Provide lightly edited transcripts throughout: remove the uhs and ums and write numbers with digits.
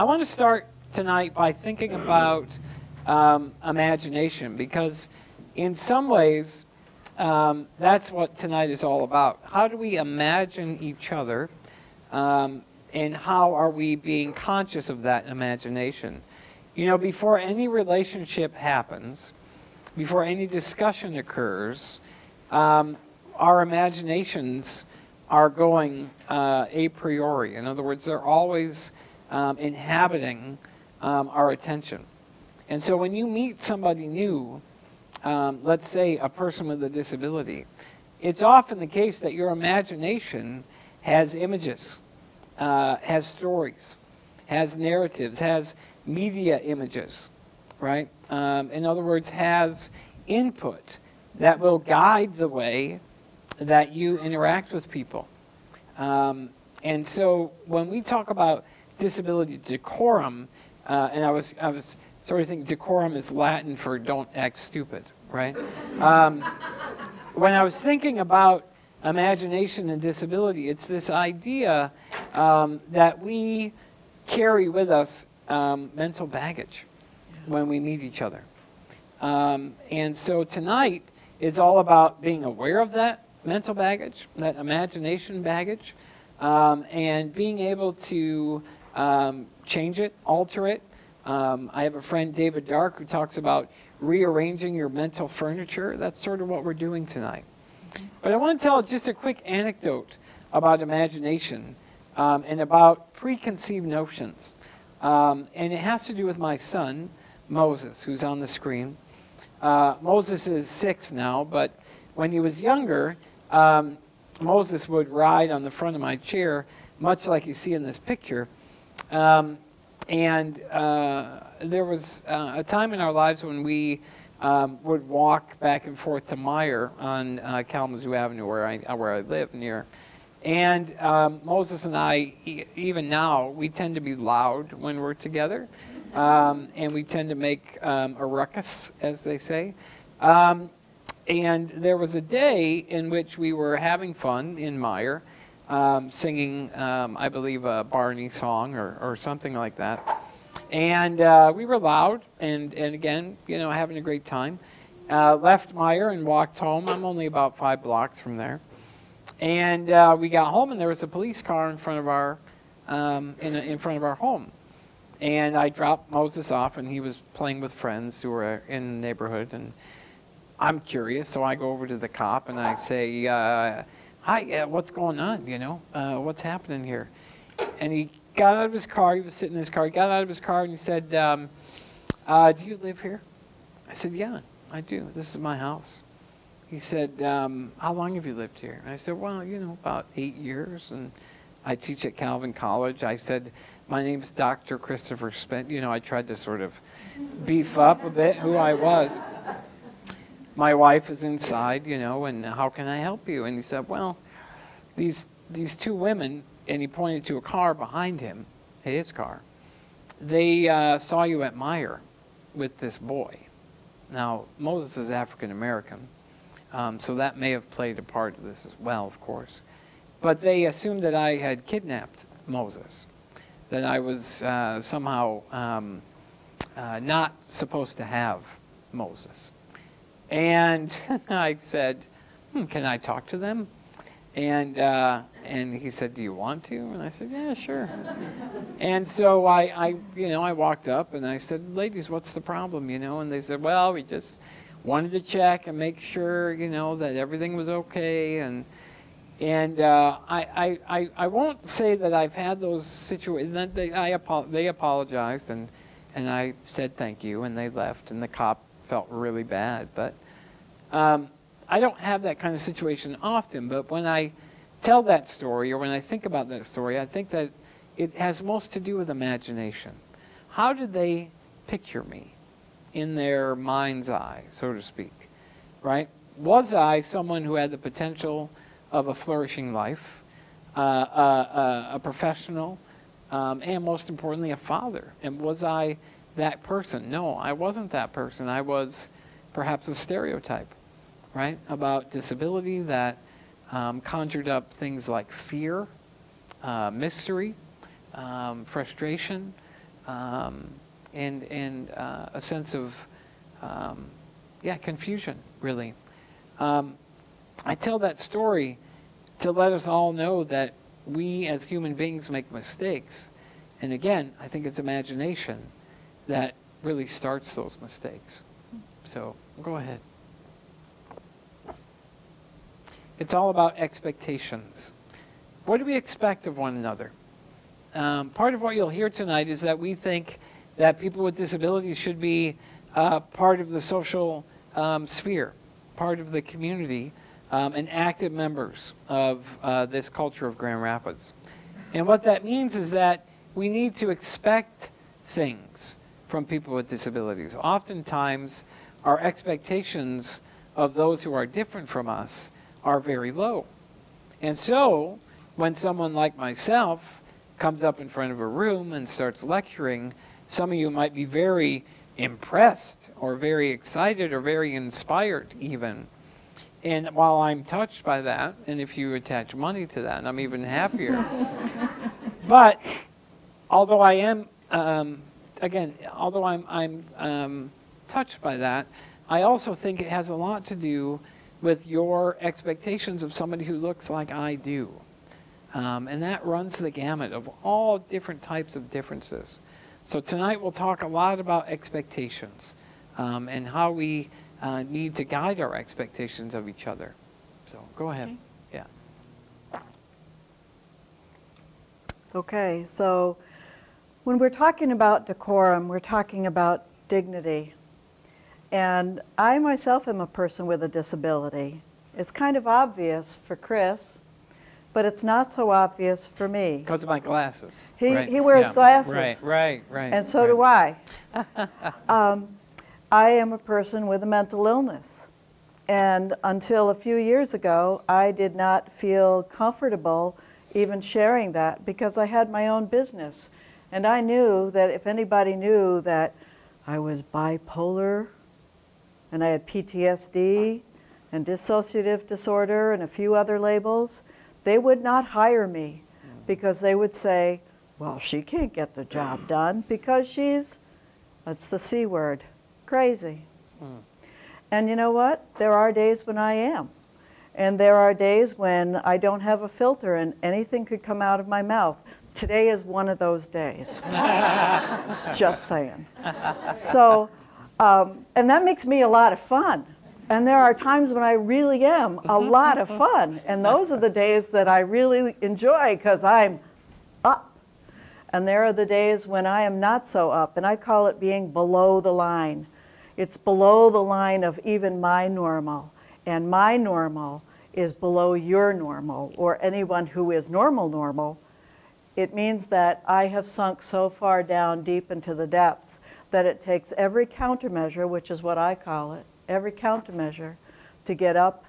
I want to start tonight by thinking about imagination, because in some ways that's what tonight is all about. How do we imagine each other, and how are we being conscious of that imagination? You know, before any relationship happens, before any discussion occurs, our imaginations are going a priori. In other words, they're always inhabiting our attention. And so when you meet somebody new, let's say a person with a disability, it's often the case that your imagination has images, has stories, has narratives, has media images, right? In other words, has input that will guide the way that you interact with people. And so when we talk about disability decorum, and I was sort of thinking decorum is Latin for don't act stupid, right? When I was thinking about imagination and disability, it's this idea that we carry with us mental baggage when we meet each other. And so tonight is all about being aware of that mental baggage, that imagination baggage, and being able to change it, alter it. I have a friend, David Dark, who talks about rearranging your mental furniture. That's sort of what we're doing tonight. But I want to tell just a quick anecdote about imagination and about preconceived notions. And it has to do with my son, Moses, who's on the screen. Moses is 6 now, but when he was younger, Moses would ride on the front of my chair, much like you see in this picture. And there was a time in our lives when we would walk back and forth to Meyer on Kalamazoo Avenue, where I live near. And Moses and I, even now, we tend to be loud when we're together. And we tend to make a ruckus, as they say. And there was a day in which we were having fun in Meyer, singing, I believe, a Barney song or something like that. And we were loud and again, you know, having a great time. Left Meyer and walked home. I'm only about 5 blocks from there. And we got home, and there was a police car in front of our in front of our home. And I dropped Moses off, and he was playing with friends who were in the neighborhood. And I'm curious, so I go over to the cop and I say, "Hi, what's going on? You know, what's happening here?" And he got out of his car. He was sitting in his car. He got out of his car and he said, "Do you live here?" I said, "Yeah, I do. This is my house." He said, "How long have you lived here?" And I said, "Well, you know, about 8 years, and I teach at Calvin College." I said, "My name's Dr. Christopher Spence." You know, I tried to sort of beef up a bit who I was. "My wife is inside, you know, and how can I help you?" And he said, "Well, these 2 women," and he pointed to a car behind him, his car, "they saw you at Meyer with this boy." Now, Moses is African American. So that may have played a part of this as well, of course. But they assumed that I had kidnapped Moses, that I was somehow not supposed to have Moses. And I said, "Can I talk to them?" And he said, "Do you want to?" And I said, "Yeah, sure." And so I walked up and I said, "Ladies, what's the problem?" You know, and they said, "Well, we just wanted to check and make sure, you know, that everything was okay." And I won't say that I've had those situations. They apologized and I said thank you, and they left, and the cop felt really bad. But I don't have that kind of situation often. But when I tell that story, or when I think about that story, I think that it has most to do with imagination. How did they picture me in their mind's eye, so to speak, right? Was I someone who had the potential of a flourishing life, a professional, and most importantly, a father? And was I that person? No, I wasn't that person. I was perhaps a stereotype, right, about disability that conjured up things like fear, mystery, frustration, and a sense of, confusion, really. I tell that story to let us all know that we as human beings make mistakes. And again, I think it's imagination that really starts those mistakes. So go ahead. It's all about expectations. What do we expect of one another? Part of what you'll hear tonight is that we think that people with disabilities should be part of the social sphere, part of the community, and active members of this culture of Grand Rapids. And what that means is that we need to expect things from people with disabilities. Oftentimes, our expectations of those who are different from us are very low. And so, when someone like myself comes up in front of a room and starts lecturing, some of you might be very impressed or very excited or very inspired even. And while I'm touched by that, and if you attach money to that, I'm even happier. But although I am, although I'm touched by that, I also think it has a lot to do with your expectations of somebody who looks like I do. And that runs the gamut of all different types of differences. So tonight we'll talk a lot about expectations and how we need to guide our expectations of each other. So go ahead. Okay. Yeah. Okay, so when we're talking about decorum, we're talking about dignity. And I myself am a person with a disability. It's kind of obvious for Chris, but it's not so obvious for me. Because of my glasses. He wears glasses. Right. And so do I. I am a person with a mental illness. And until a few years ago, I did not feel comfortable even sharing that because I had my own business. And I knew that if anybody knew that I was bipolar and I had PTSD and dissociative disorder and a few other labels, they would not hire me because they would say, well, she can't get the job done because she's, that's the C word, crazy. And you know what? There are days when I am. And there are days when I don't have a filter and anything could come out of my mouth. Today is one of those days. Just saying. So, and that makes me a lot of fun. And there are times when I really am a lot of fun. And those are the days that I really enjoy because I'm up. And there are the days when I am not so up. And I call it being below the line. It's below the line of even my normal. And my normal is below your normal, or anyone who is normal. It means that I have sunk so far down deep into the depths that it takes every countermeasure, which is what I call it, every countermeasure to get up,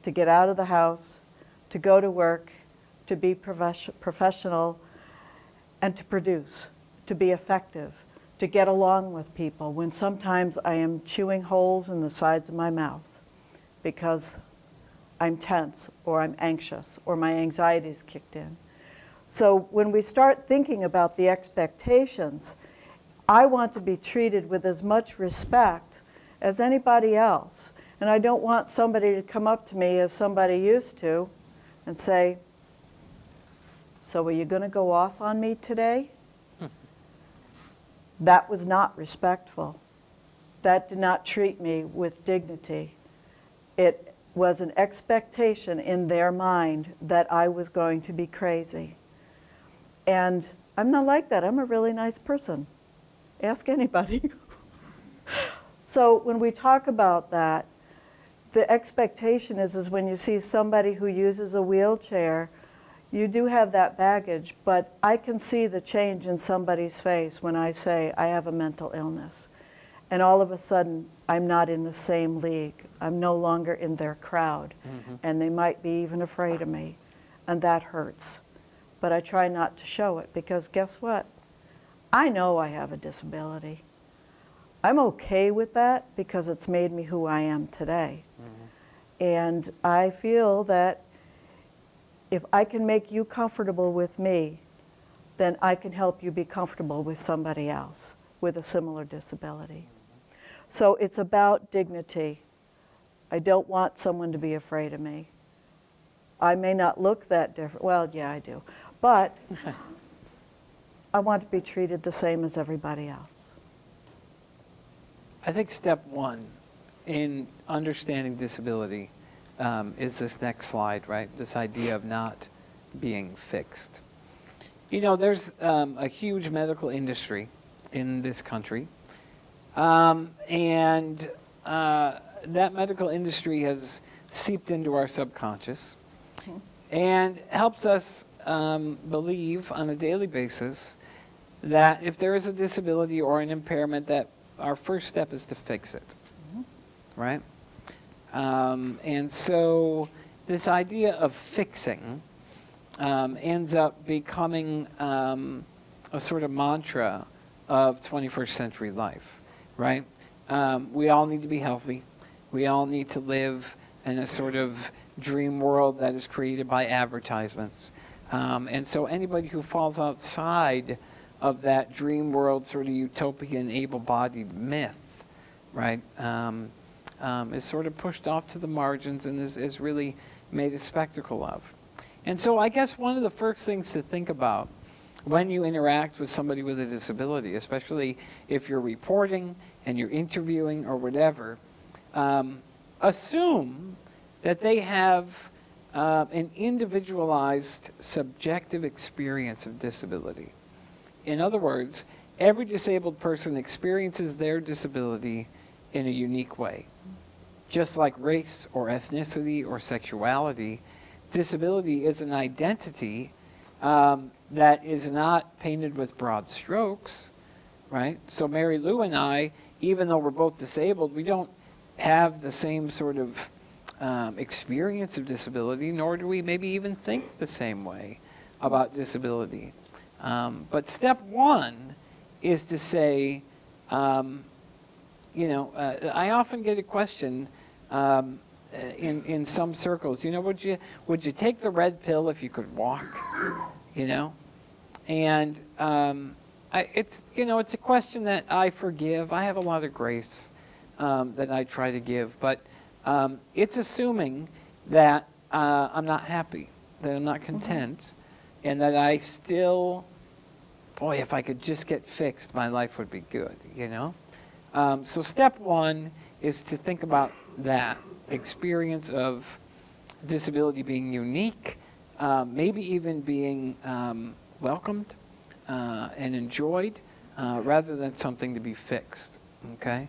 to get out of the house, to go to work, to be professional, and to produce, to be effective, to get along with people when sometimes I am chewing holes in the sides of my mouth because I'm tense or I'm anxious or my anxiety's kicked in. So when we start thinking about the expectations, I want to be treated with as much respect as anybody else. And I don't want somebody to come up to me as somebody used to and say, so are you going to go off on me today? That was not respectful. That did not treat me with dignity. It was an expectation in their mind that I was going to be crazy. And I'm not like that. I'm a really nice person. Ask anybody. So when we talk about that, the expectation is when you see somebody who uses a wheelchair, you do have that baggage, but I can see the change in somebody's face when I say I have a mental illness. And all of a sudden, I'm not in the same league. I'm no longer in their crowd. And they might be even afraid of me. And that hurts. But I try not to show it because guess what? I know I have a disability. I'm okay with that because it's made me who I am today. And I feel that if I can make you comfortable with me, then I can help you be comfortable with somebody else with a similar disability. So it's about dignity. I don't want someone to be afraid of me. I may not look that different. Well, yeah, I do. But I want to be treated the same as everybody else. I think step one in understanding disability is this next slide, right? This idea of not being fixed. You know, there's a huge medical industry in this country, and that medical industry has seeped into our subconscious and helps us believe on a daily basis that if there is a disability or an impairment, that our first step is to fix it, right? And so this idea of fixing ends up becoming a sort of mantra of 21st century life, right? We all need to be healthy. We all need to live in a sort of dream world that is created by advertisements. And so anybody who falls outside of that dream world, sort of utopian, able-bodied myth, right, is sort of pushed off to the margins and is really made a spectacle of. And so I guess one of the first things to think about when you interact with somebody with a disability, especially if you're reporting and you're interviewing or whatever, assume that they have an individualized, subjective experience of disability. In other words, every disabled person experiences their disability in a unique way. Just like race or ethnicity or sexuality, disability is an identity that is not painted with broad strokes, right? So Mary Lou and I, even though we're both disabled, we don't have the same sort of experience of disability, nor do we maybe even think the same way about disability. But step one is to say, you know, I often get a question in some circles, you know, would you take the red pill if you could walk, you know? And it's, you know, it's a question that I forgive. I have a lot of grace that I try to give, but it's assuming that I'm not happy, that I'm not content, and that I still, boy, if I could just get fixed, my life would be good, you know? So step one is to think about that experience of disability being unique, maybe even being welcomed and enjoyed, rather than something to be fixed, okay?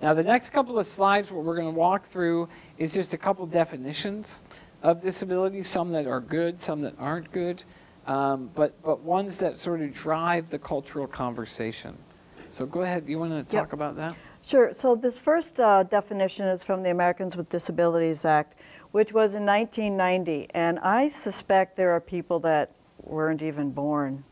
Now the next couple of slides, what we're going to walk through is just a couple definitions of disability, some that are good, some that aren't good, but ones that sort of drive the cultural conversation. So go ahead, you want to talk about that? Sure. So this first definition is from the Americans with Disabilities Act, which was in 1990. And I suspect there are people that weren't even born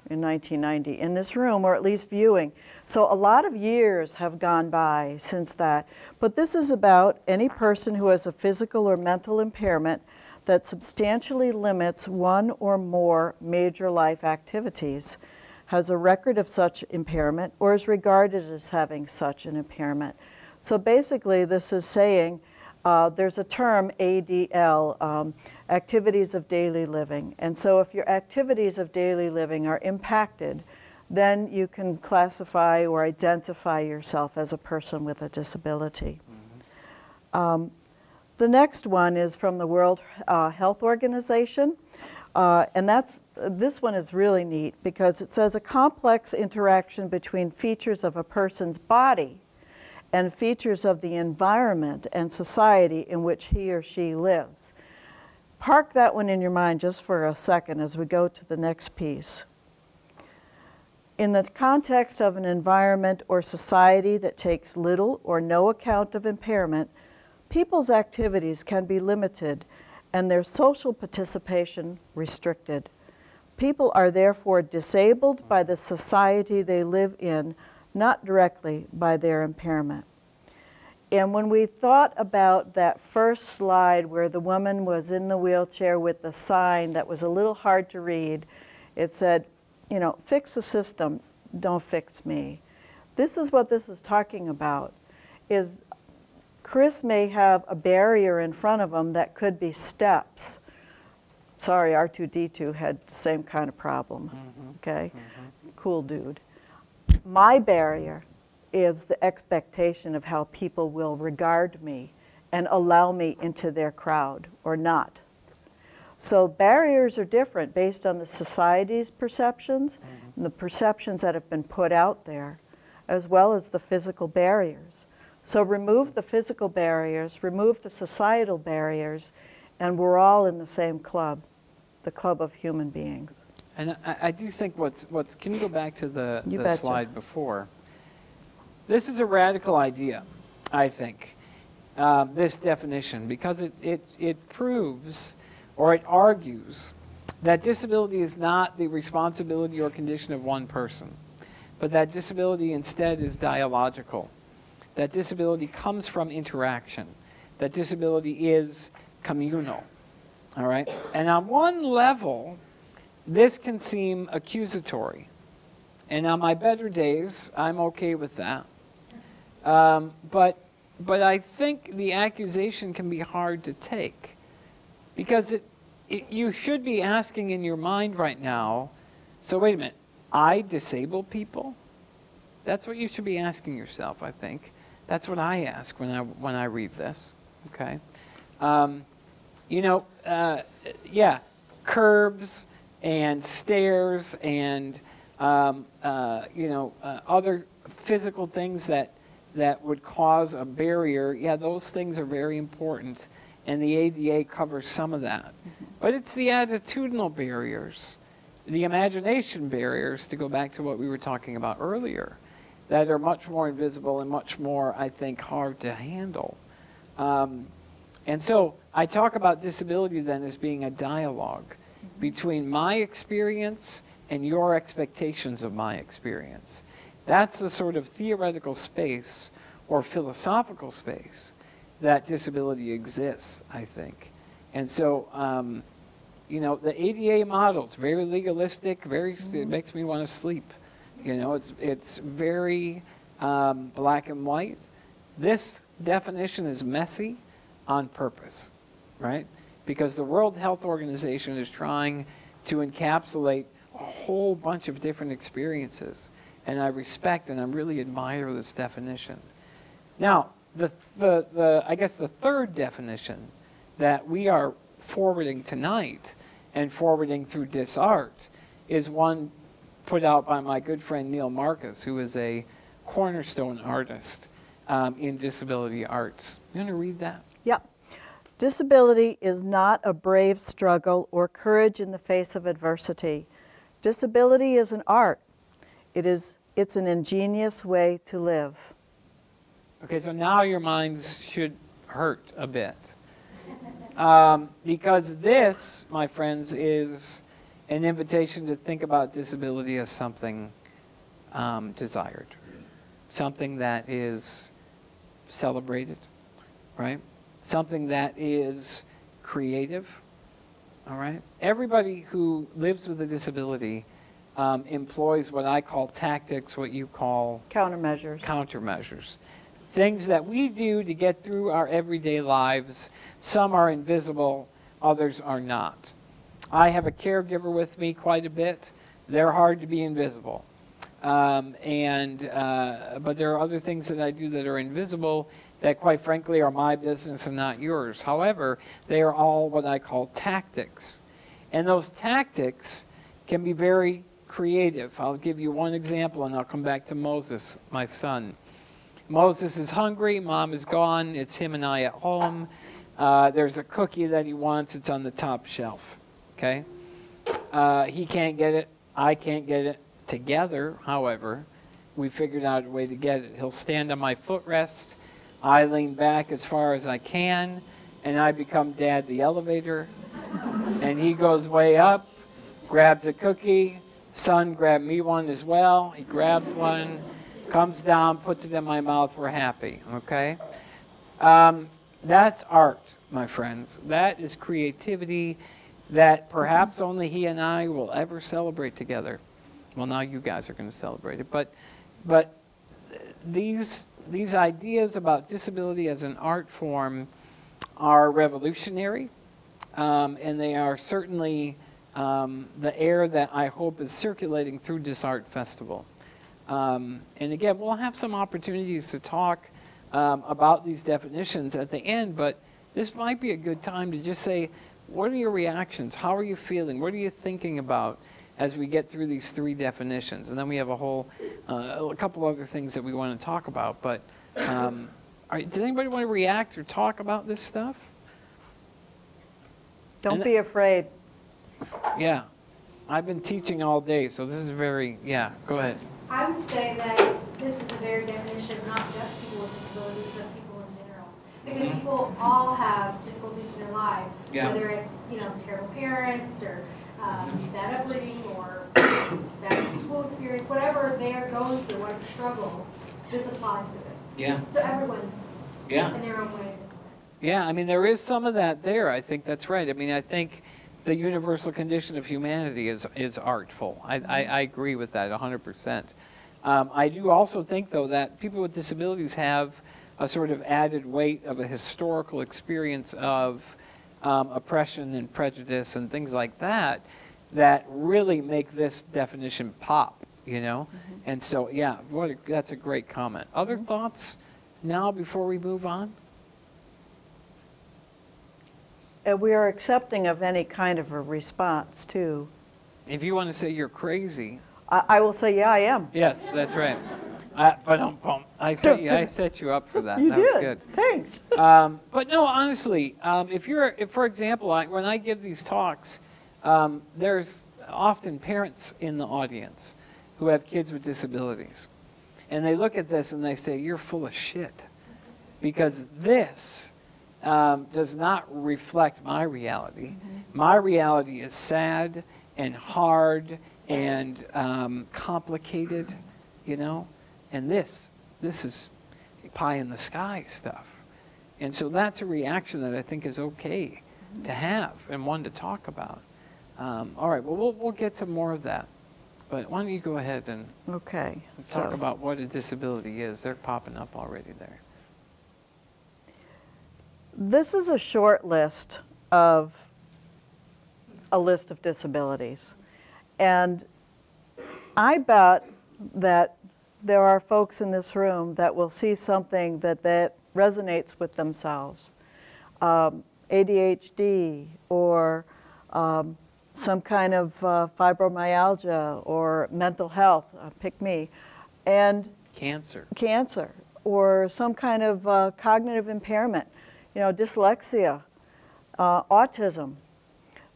in 1990 in this room, or at least viewing. So a lot of years have gone by since that. But this is about any person who has a physical or mental impairment that substantially limits one or more major life activities, has a record of such impairment, or is regarded as having such an impairment. So basically this is saying there's a term, ADL, activities of daily living. And so if your activities of daily living are impacted, then you can classify or identify yourself as a person with a disability. The next one is from the World Health Organization. And this one is really neat because it says a complex interaction between features of a person's body and features of the environment and society in which he or she lives. Park that one in your mind just for a second as we go to the next piece. In the context of an environment or society that takes little or no account of impairment, people's activities can be limited and their social participation restricted. People are therefore disabled by the society they live in, not directly by their impairment. And when we thought about that first slide where the woman was in the wheelchair with the sign that was a little hard to read, it said, you know, fix the system, don't fix me. This is what this is talking about, is Chris may have a barrier in front of him that could be steps. Sorry, R2-D2 had the same kind of problem, okay? Cool dude. My barrier is the expectation of how people will regard me and allow me into their crowd or not. So barriers are different based on the society's perceptions and the perceptions that have been put out there, as well as the physical barriers. So remove the physical barriers, remove the societal barriers, and we're all in the same club, the club of human beings. And I do think can you go back to the betcha. slide before? This is a radical idea, I think, this definition, because it proves, or it argues, that disability is not the responsibility or condition of one person, but that disability instead is dialogical, that disability comes from interaction, that disability is communal, all right? And on one level, this can seem accusatory. And on my better days, I'm okay with that. But I think the accusation can be hard to take, because you should be asking in your mind right now, so wait a minute, I disable people? That's what you should be asking yourself, I think. That's what I ask when I read this, okay? You know, yeah, curbs and stairs and, you know, other physical things that would cause a barrier, yeah, those things are very important, and the ADA covers some of that. But it's the attitudinal barriers, the imagination barriers, to go back to what we were talking about earlier, that are much more invisible and much more, I think, hard to handle. And so I talk about disability then as being a dialogue between my experience and your expectations of my experience. That's the sort of theoretical space or philosophical space that disability exists, I think. And so, you know, the ADA model is very legalistic, it makes me want to sleep. You know, it's very black and white. This definition is messy on purpose, right? Because the World Health Organization is trying to encapsulate a whole bunch of different experiences. And I respect and I really admire this definition. Now, I guess the third definition that we are forwarding tonight and forwarding through DisArt is one put out by my good friend Neil Marcus, who is a cornerstone artist in disability arts. You want to read that? Yep. Disability is not a brave struggle or courage in the face of adversity. Disability is an art. It's an ingenious way to live. Okay, so now your minds should hurt a bit. Because this, my friends, is an invitation to think about disability as something desired, something that is celebrated, right? Something that is creative, all right? Everybody who lives with a disability employs what I call tactics, what you call countermeasures. Countermeasures. Things that we do to get through our everyday lives. Some are invisible, others are not. I have a caregiver with me quite a bit. They're hard to be invisible. But there are other things that I do that are invisible that, quite frankly, are my business and not yours. However, they are all what I call tactics. And those tactics can be very creative. I'll give you one example, and I'll come back to Moses, my son. Moses is hungry. Mom is gone. It's him and I at home. There's a cookie that he wants. It's on the top shelf. Okay? He can't get it. I can't get it. Together, however, we figured out a way to get it. He'll stand on my footrest. I lean back as far as I can, and I become Dad the elevator. And he goes way up, grabs a cookie. Son grabbed me one as well. He grabs one, comes down, puts it in my mouth. We're happy, okay? That's art, my friends. That is creativity that perhaps only he and I will ever celebrate together. Well, now you guys are going to celebrate it. But these ideas about disability as an art form are revolutionary, and they are certainly the air that I hope is circulating through DisArt Festival. And again, we'll have some opportunities to talk about these definitions at the end, but this might be a good time to just say, what are your reactions? How are you feeling? What are you thinking about as we get through these 3 definitions? And then we have a couple other things that we want to talk about. But does anybody want to react or talk about this stuff? Don't be afraid. Yeah. I've been teaching all day, so this is yeah, go ahead. I would say that this is a very definition of not just people with disabilities, but people in general. Because people all have difficulties in their life, whether it's, terrible parents or bad upbringing or bad school experience, whatever they are going through, whatever struggle, this applies to them. Yeah. So everyone's in their own way. Yeah, I mean, there is some of that there. I think that's right. I mean, I think the universal condition of humanity is artful. I agree with that 100%. I do also think, though, that people with disabilities have a sort of added weight of a historical experience of oppression and prejudice and things like that that really make this definition pop, And so, yeah, that's a great comment. Other thoughts now before we move on? We are accepting of any kind of a response, too. If you want to say you're crazy. I will say, yeah, I am. Yes, that's right. I set you up for that. You that did. was good. Thanks. But no, honestly, if for example, when I give these talks, there's often parents in the audience who have kids with disabilities. And they look at this and they say, you're full of shit. Because this does not reflect my reality. My reality is sad and hard and complicated, and this is pie in the sky stuff. And so that's a reaction that I think is okay to have and one to talk about. All right, well, we'll get to more of that. But why don't you go ahead and talk about what a disability is. They're popping up already there. This is a short list of a list of disabilities. And I bet that there are folks in this room that will see something that resonates with themselves. ADHD or some kind of fibromyalgia or mental health, pick me. And Cancer. Or some kind of cognitive impairment. Dyslexia, autism.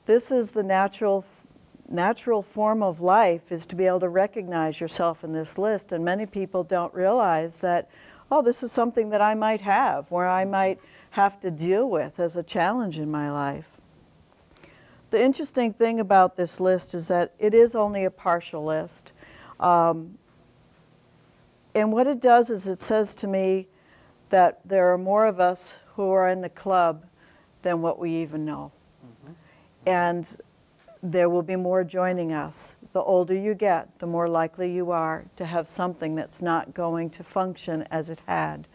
This is the natural form of life, is to be able to recognize yourself in this list. And many people don't realize that, oh, this is something that I might have, or I might have to deal with as a challenge in my life. The interesting thing about this list is that it is only a partial list. And what it does is it says to me that there are more of us who are in the club than what we even know. And there will be more joining us. The older you get, the more likely you are to have something that's not going to function as it had,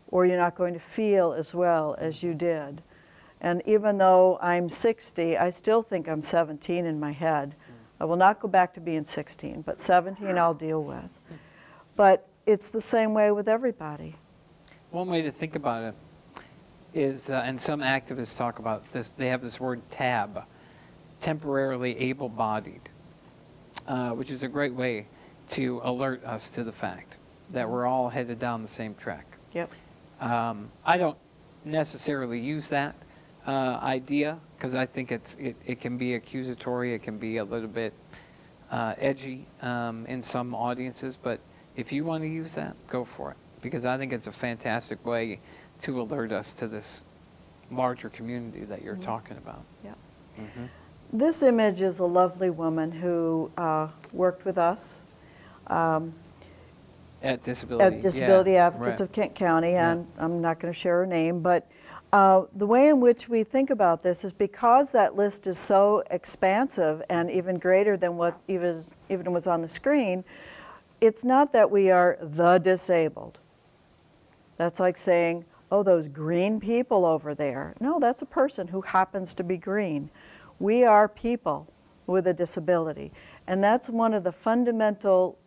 or you're not going to feel as well as you did. And even though I'm 60, I still think I'm 17 in my head. I will not go back to being 16, but 17 I'll deal with. But it's the same way with everybody. One way to think about it is, and some activists talk about this, they have this word TAB, temporarily able-bodied, which is a great way to alert us to the fact that we're all headed down the same track. Yep. I don't necessarily use that idea because I think it can be accusatory, it can be a little bit edgy in some audiences, but if you want to use that, go for it, because I think it's a fantastic way to alert us to this larger community that you're talking about. Yeah. This image is a lovely woman who worked with us at Disability Advocates of Kent County, and I'm not going to share her name, but The way in which we think about this is because that list is so expansive and even greater than what even was on the screen, it's not that we are the disabled. That's like saying, oh, those green people over there. No, that's a person who happens to be green. We are people with a disability. And that's one of the fundamental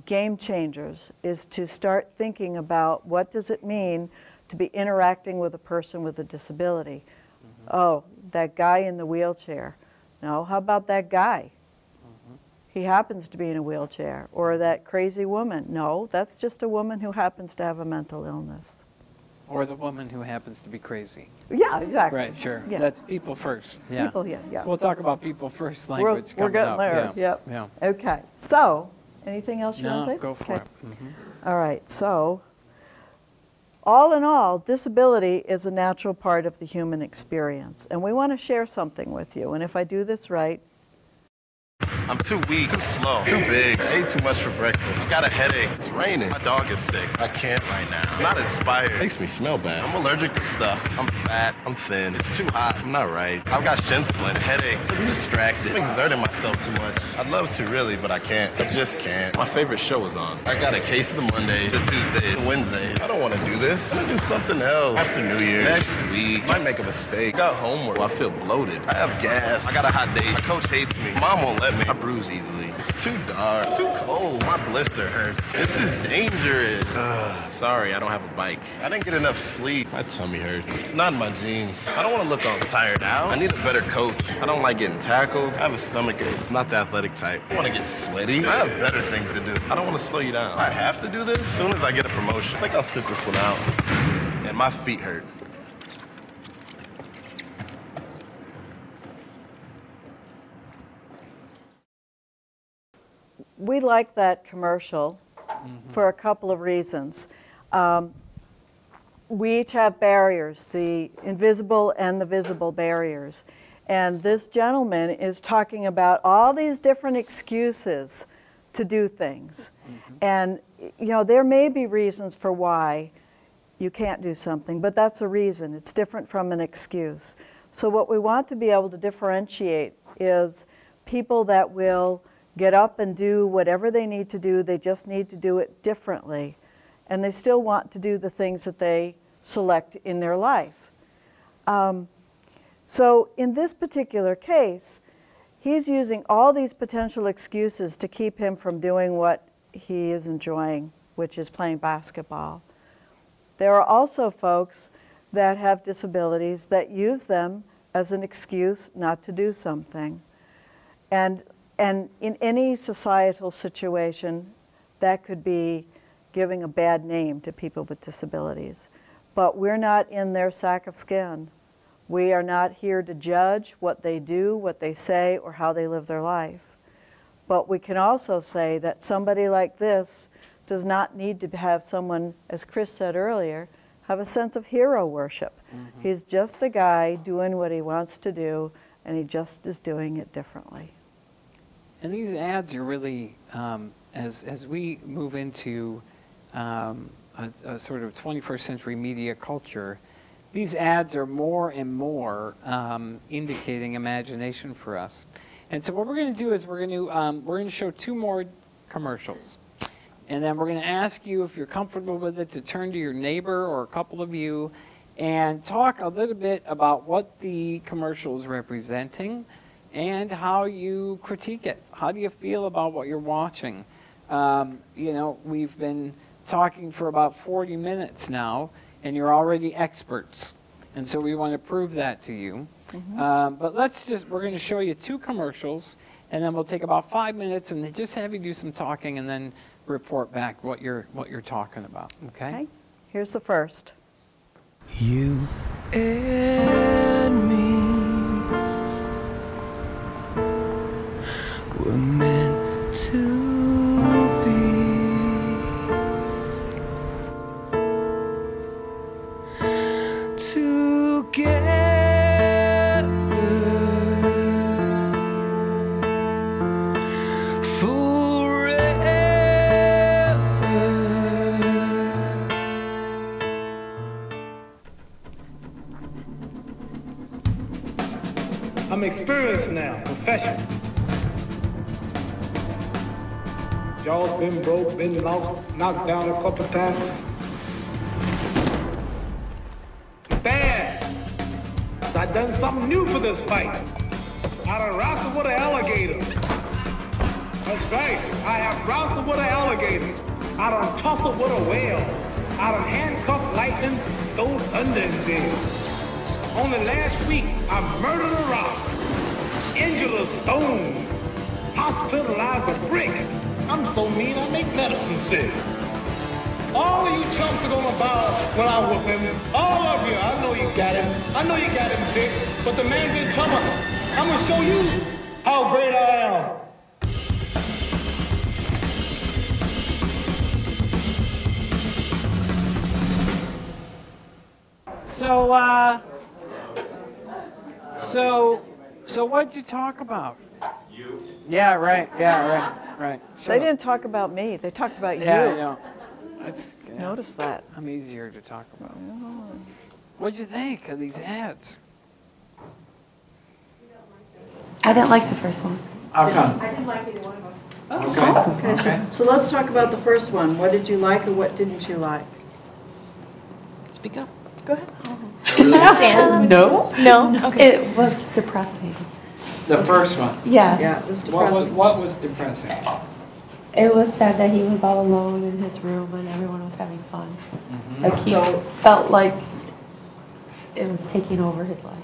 game changers, is to start thinking about what does it mean to be interacting with a person with a disability. Mm-hmm. Oh, that guy in the wheelchair. No, how about that guy? Mm-hmm. He happens to be in a wheelchair. Or that crazy woman. No, that's just a woman who happens to have a mental illness. Or the woman who happens to be crazy. Yeah, exactly. Right, sure. Yeah. That's people first. Yeah. People, yeah. We'll talk about people first language We're getting up. there, Yeah. yep. Yeah. Okay, so, anything else you want to say? No, go for Okay. it. Mm-hmm. All right, so, all in all, disability is a natural part of the human experience. And we want to share something with you. And if I do this right, I'm too weak, too slow, too big. I ate too much for breakfast. Got a headache. It's raining. My dog is sick. I can't right now. I'm not inspired. Makes me smell bad. I'm allergic to stuff. I'm fat. I'm thin. It's too hot. I'm not right. I've got shin splints, headache. I'm distracted. I'm exerting myself too much. I'd love to really, but I can't. I just can't. My favorite show is on. I got a case of the Mondays, the Tuesdays, the Wednesdays. I don't want to do this. I'm gonna do something else. After New Year's, next week, might make a mistake. Got homework. I feel bloated. I have gas. I got a hot date. My coach hates me. Mom won't let me. I bruise easily. It's too dark. It's too cold. My blister hurts. This is dangerous. Sorry, I don't have a bike. I didn't get enough sleep. My tummy hurts. It's not in my jeans. I don't want to look all tired out. I need a better coach. I don't like getting tackled. I have a stomach ache. I'm not the athletic type. I want to get sweaty. I have better things to do. I don't want to slow you down. I have to do this? As soon as I get a promotion, I think I'll sit this one out. And my feet hurt. we like that commercial for a couple of reasons. We each have barriers, the invisible and the visible barriers. And this gentleman is talking about all these different excuses to do things. And, you know, there may be reasons for why you can't do something, but that's a reason. It's different from an excuse. So what we want to be able to differentiate is people that will get up and do whatever they need to do. They just need to do it differently. And they still want to do the things that they select in their life. So in this particular case, he's using all these potential excuses to keep him from doing what he is enjoying, which is playing basketball. There are also folks that have disabilities that use them as an excuse not to do something. And in any societal situation, that could be giving a bad name to people with disabilities. But we're not in their sack of skin. We are not here to judge what they do, what they say, or how they live their life. But we can also say that somebody like this does not need to have someone, as Chris said earlier, have a sense of hero worship. He's just a guy doing what he wants to do, and he just is doing it differently. And these ads are really, as we move into a sort of 21st century media culture, these ads are more and more indicating imagination for us. And so what we're going to do is we're going to show two more commercials. And then we're going to ask you, if you're comfortable with it, to turn to your neighbor or a couple of you and talk a little bit about what the commercial is representing and how you critique it. How do you feel about what you're watching? You know, we've been talking for about 40 minutes now, and you're already experts. And so we want to prove that to you. But we're going to show you two commercials, and then we'll take about 5 minutes and just have you do some talking and then report back what you're talking about, okay? Here's the first. You and me were meant to be together forever. experienced now, professional. Jaw's been broke, been lost, knocked down a couple times. Bad. I done something new for this fight. I done wrestled with an alligator. That's right. I have wrestled with an alligator. I done tussled with a whale. I done handcuffed lightning, throw thunder in jail. Only last week, I murdered a rock, injured a stone, hospitalized a brick. I'm so mean, I make medicine sick. All of you chumps are gonna bow when I whoop him. All of you, I know you got him. I know you got him sick, but the man's in trouble. I'm gonna show you how great I am. So what'd you talk about? You. Yeah, right. Right. They didn't talk about me. They talked about Yeah, you. I know. Yeah. Notice that. I'm easier to talk about. What'd you think of these ads? I didn't like the first one. How come? I didn't like either one of them. Okay. So let's talk about the first one. What did you like or what didn't you like? Speak up. Go ahead. Stand. No. Okay. It was depressing. The first one. Yes. Yeah, it was depressing. What was depressing? It was sad that he was all alone in his room and everyone was having fun. Like he So- felt like it was taking over his life.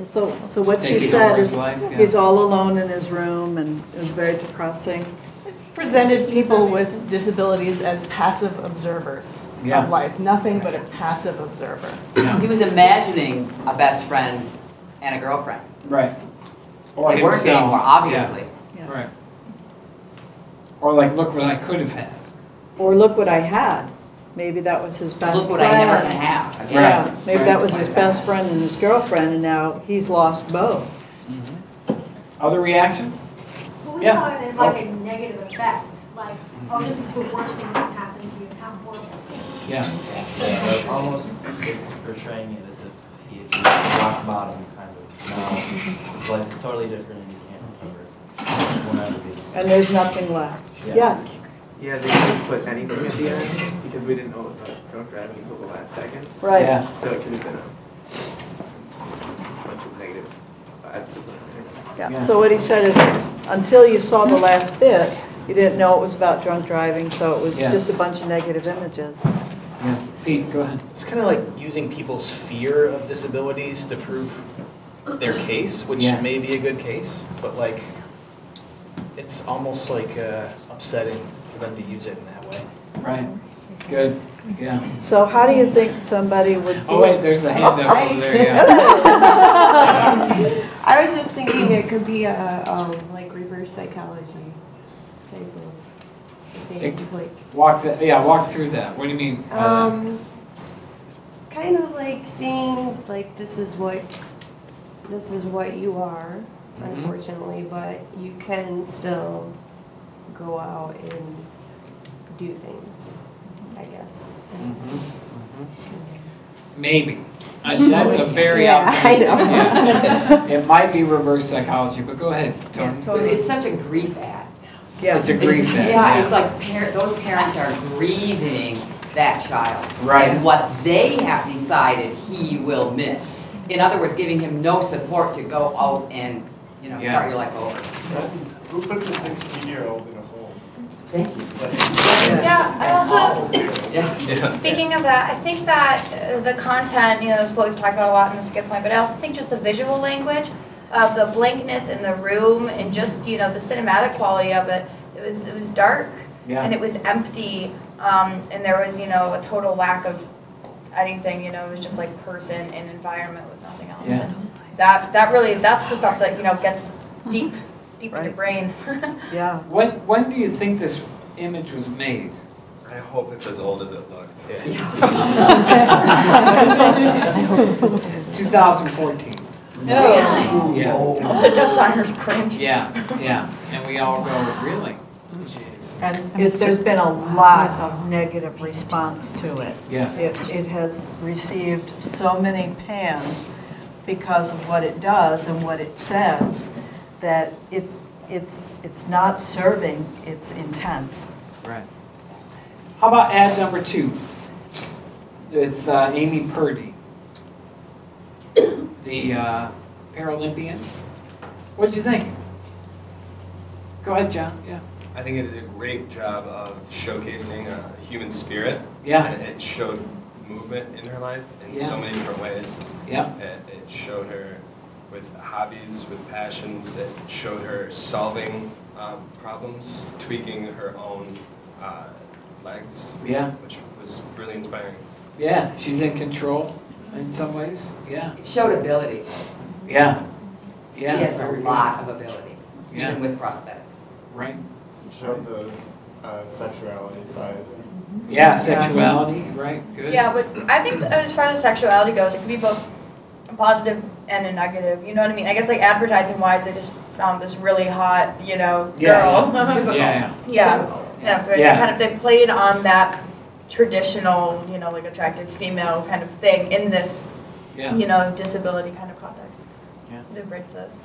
So what she Taking said over his is life, yeah. he's all alone in his room and it was very depressing. Presented people with disabilities as passive observers Yeah. of life, nothing but a passive observer. He was imagining a best friend and a girlfriend. Right. Or They weren't himself. anymore, obviously. Yeah. Right. Or like, look what I could have had. Or look what I had. Maybe that was his best Look what friend. I never can have. Again. Yeah, Right. maybe that was his best friend and his girlfriend and now he's lost both. Other reactions? But we Yeah. saw it as like a negative effect, like, oh, this is the worst thing that can happen to you, how horrible. Yeah. Yeah, almost it's portraying it as if he had reached rock bottom, kind of. Now his life is totally different and he can't recover whenever he's. And there's nothing left. Yeah. Yes. Yeah, they didn't put anything at the end because we didn't know it was about drunk driving until the last second. Right. Yeah. So it could have been a bunch of negative vibes to put in there. Yeah. So what he said is, until you saw the last bit, you didn't know it was about drunk driving, so it was Yeah. just a bunch of negative images. Yeah. Pete, go ahead. It's kind of like using people's fear of disabilities to prove their case, which Yeah. may be a good case, but like, it's almost like upsetting for them to use it in that way. Right. Good. Yeah. So how do you think somebody would feel? Oh wait, there's a hand up over there. Yeah. I was just thinking it could be a like reverse psychology type of thing. Like Walk through that. What do you mean? by that? kind of like seeing like this is what you are, unfortunately, but you can still go out and do things, I guess. Maybe. That's a very optimistic. Yeah. It might be reverse psychology, but go ahead, Tony. It's such a grief ad. Yeah. It's a grief ad. Yeah, it's like those parents are grieving that child. Right. And what they have decided he will miss. In other words, giving him no support to go out and, start your life over. Who put the 16-year-old in a hole? Thank you. Yeah, I also, Yeah. speaking of that, I think that the content, is what we've talked about a lot, and that's a good point, but I also think just the visual language of the blankness in the room and just, the cinematic quality of it, it was dark and it was empty, and there was, a total lack of anything, it was just like person and environment with nothing else. Yeah. And that's the stuff that, gets deep in the brain. Yeah. When do you think this image was made? I hope it's as old as it looked. 2014. No. Yeah. The designers cringe. Yeah. And we all go, really? And there's been a lot of negative response to it. Yeah. It has received so many pans because of what it does and what it says, that it's not serving its intent. Right. How about ad number 2 with Amy Purdy, the Paralympian? What did you think? Go ahead, John. Yeah. I think it did a great job of showcasing human spirit. Yeah. And it showed movement in her life in so many different ways. Yeah. It showed her with hobbies, with passions. It showed her solving problems, tweaking her own legs. Yeah. Which was really inspiring. Yeah, she's in control in some ways. Yeah. It showed ability. Yeah. Yeah. She has a lot of ability, Yeah. even with prosthetics. Right. Showed the sexuality side. Yeah, sexuality, right, good. Yeah, but I think as far as sexuality goes, it can be both a positive and a negative, you know what I mean? I guess like advertising wise, I just found this really hot, you know, girl. Yeah, but they played on that traditional, you know, like attractive female kind of thing in this, you know, disability kind of context. Yeah. They bridge those.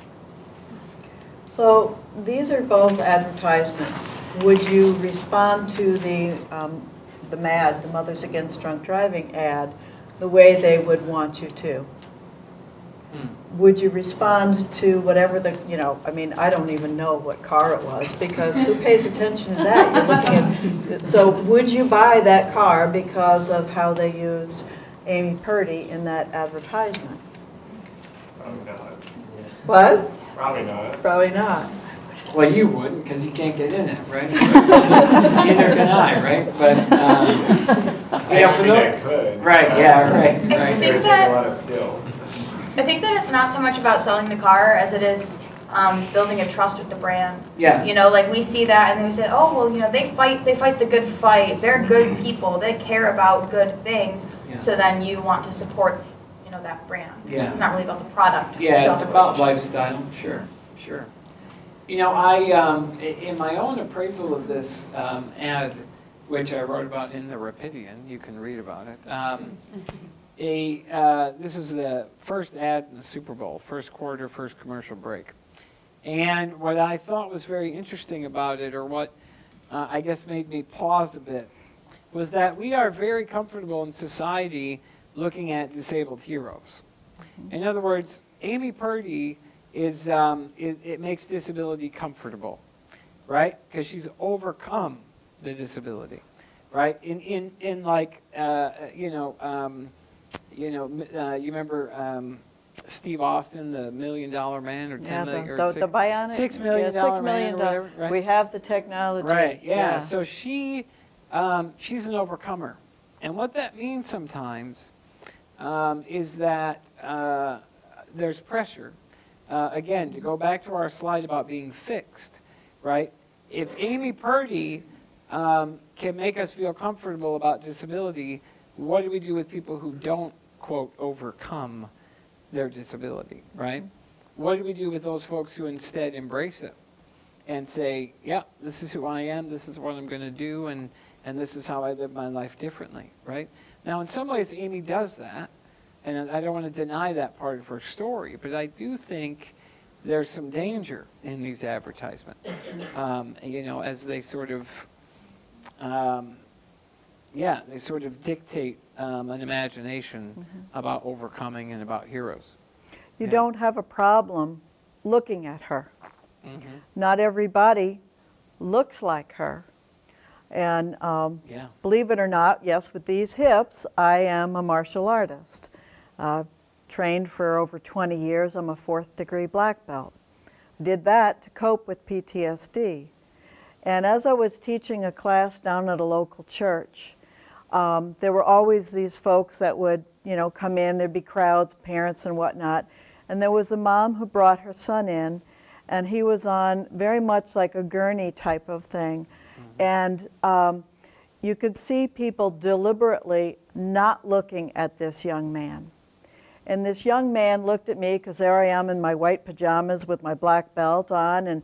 So these are both advertisements. Would you respond to the MAD, the Mothers Against Drunk Driving ad, the way they would want you to? Would you respond to whatever the, you know, I mean, I don't even know what car it was because who pays attention to that? You're looking at, so would you buy that car because of how they used Amy Purdy in that advertisement? Probably not. What? Probably not. Probably not. Well, you wouldn't because you can't get in it, right? Neither can I, right? But I think I could. Right, yeah, right. I think It takes a lot of skill. I think that it's not so much about selling the car as it is building a trust with the brand. Yeah. You know, like we see that and then we say, oh, well, you know, they fight the good fight. They're good people. They care about good things. Yeah. So then you want to support, you know, that brand. Yeah. It's not really about the product. Yeah, it's about the lifestyle. Sure, sure. You know, I in my own appraisal of this ad, which I wrote about in the Rapidian, you can read about it. This is the first ad in the Super Bowl, first quarter, first commercial break. And what I thought was very interesting about it, or what I guess made me pause a bit, was that we are very comfortable in society looking at disabled heroes. In other words, Amy Purdy it makes disability comfortable, right? Because she's overcome the disability, right? In like, you remember Steve Austin, the $1 Million Man, or 10 million, or the bionic, $6 million man, or whatever, right? We have the technology. Right. Yeah. So she's an overcomer, and what that means sometimes is that there's pressure. Again, to go back to our slide about being fixed, right? If Amy Purdy can make us feel comfortable about disability, what do we do with people who don't, quote, overcome their disability, right? What do we do with those folks who instead embrace it and say, yeah, this is who I am, this is what I'm going to do, and this is how I live my life differently, right? Now, in some ways, Amy does that, and I don't want to deny that part of her story, but I do think there's some danger in these advertisements, you know, as they sort of, they sort of dictate an imagination about overcoming and about heroes. You don't have a problem looking at her. Not everybody looks like her. And believe it or not, yes, with these hips, I am a martial artist. Trained for over 20 years. I'm a 4th degree black belt. Did that to cope with PTSD. And as I was teaching a class down at a local church, there were always these folks that would, you know, come in. There'd be crowds, parents and whatnot. And there was a mom who brought her son in, and he was on very much like a gurney type of thing. And you could see people deliberately not looking at this young man. And this young man looked at me, because there I am in my white pajamas with my black belt on, and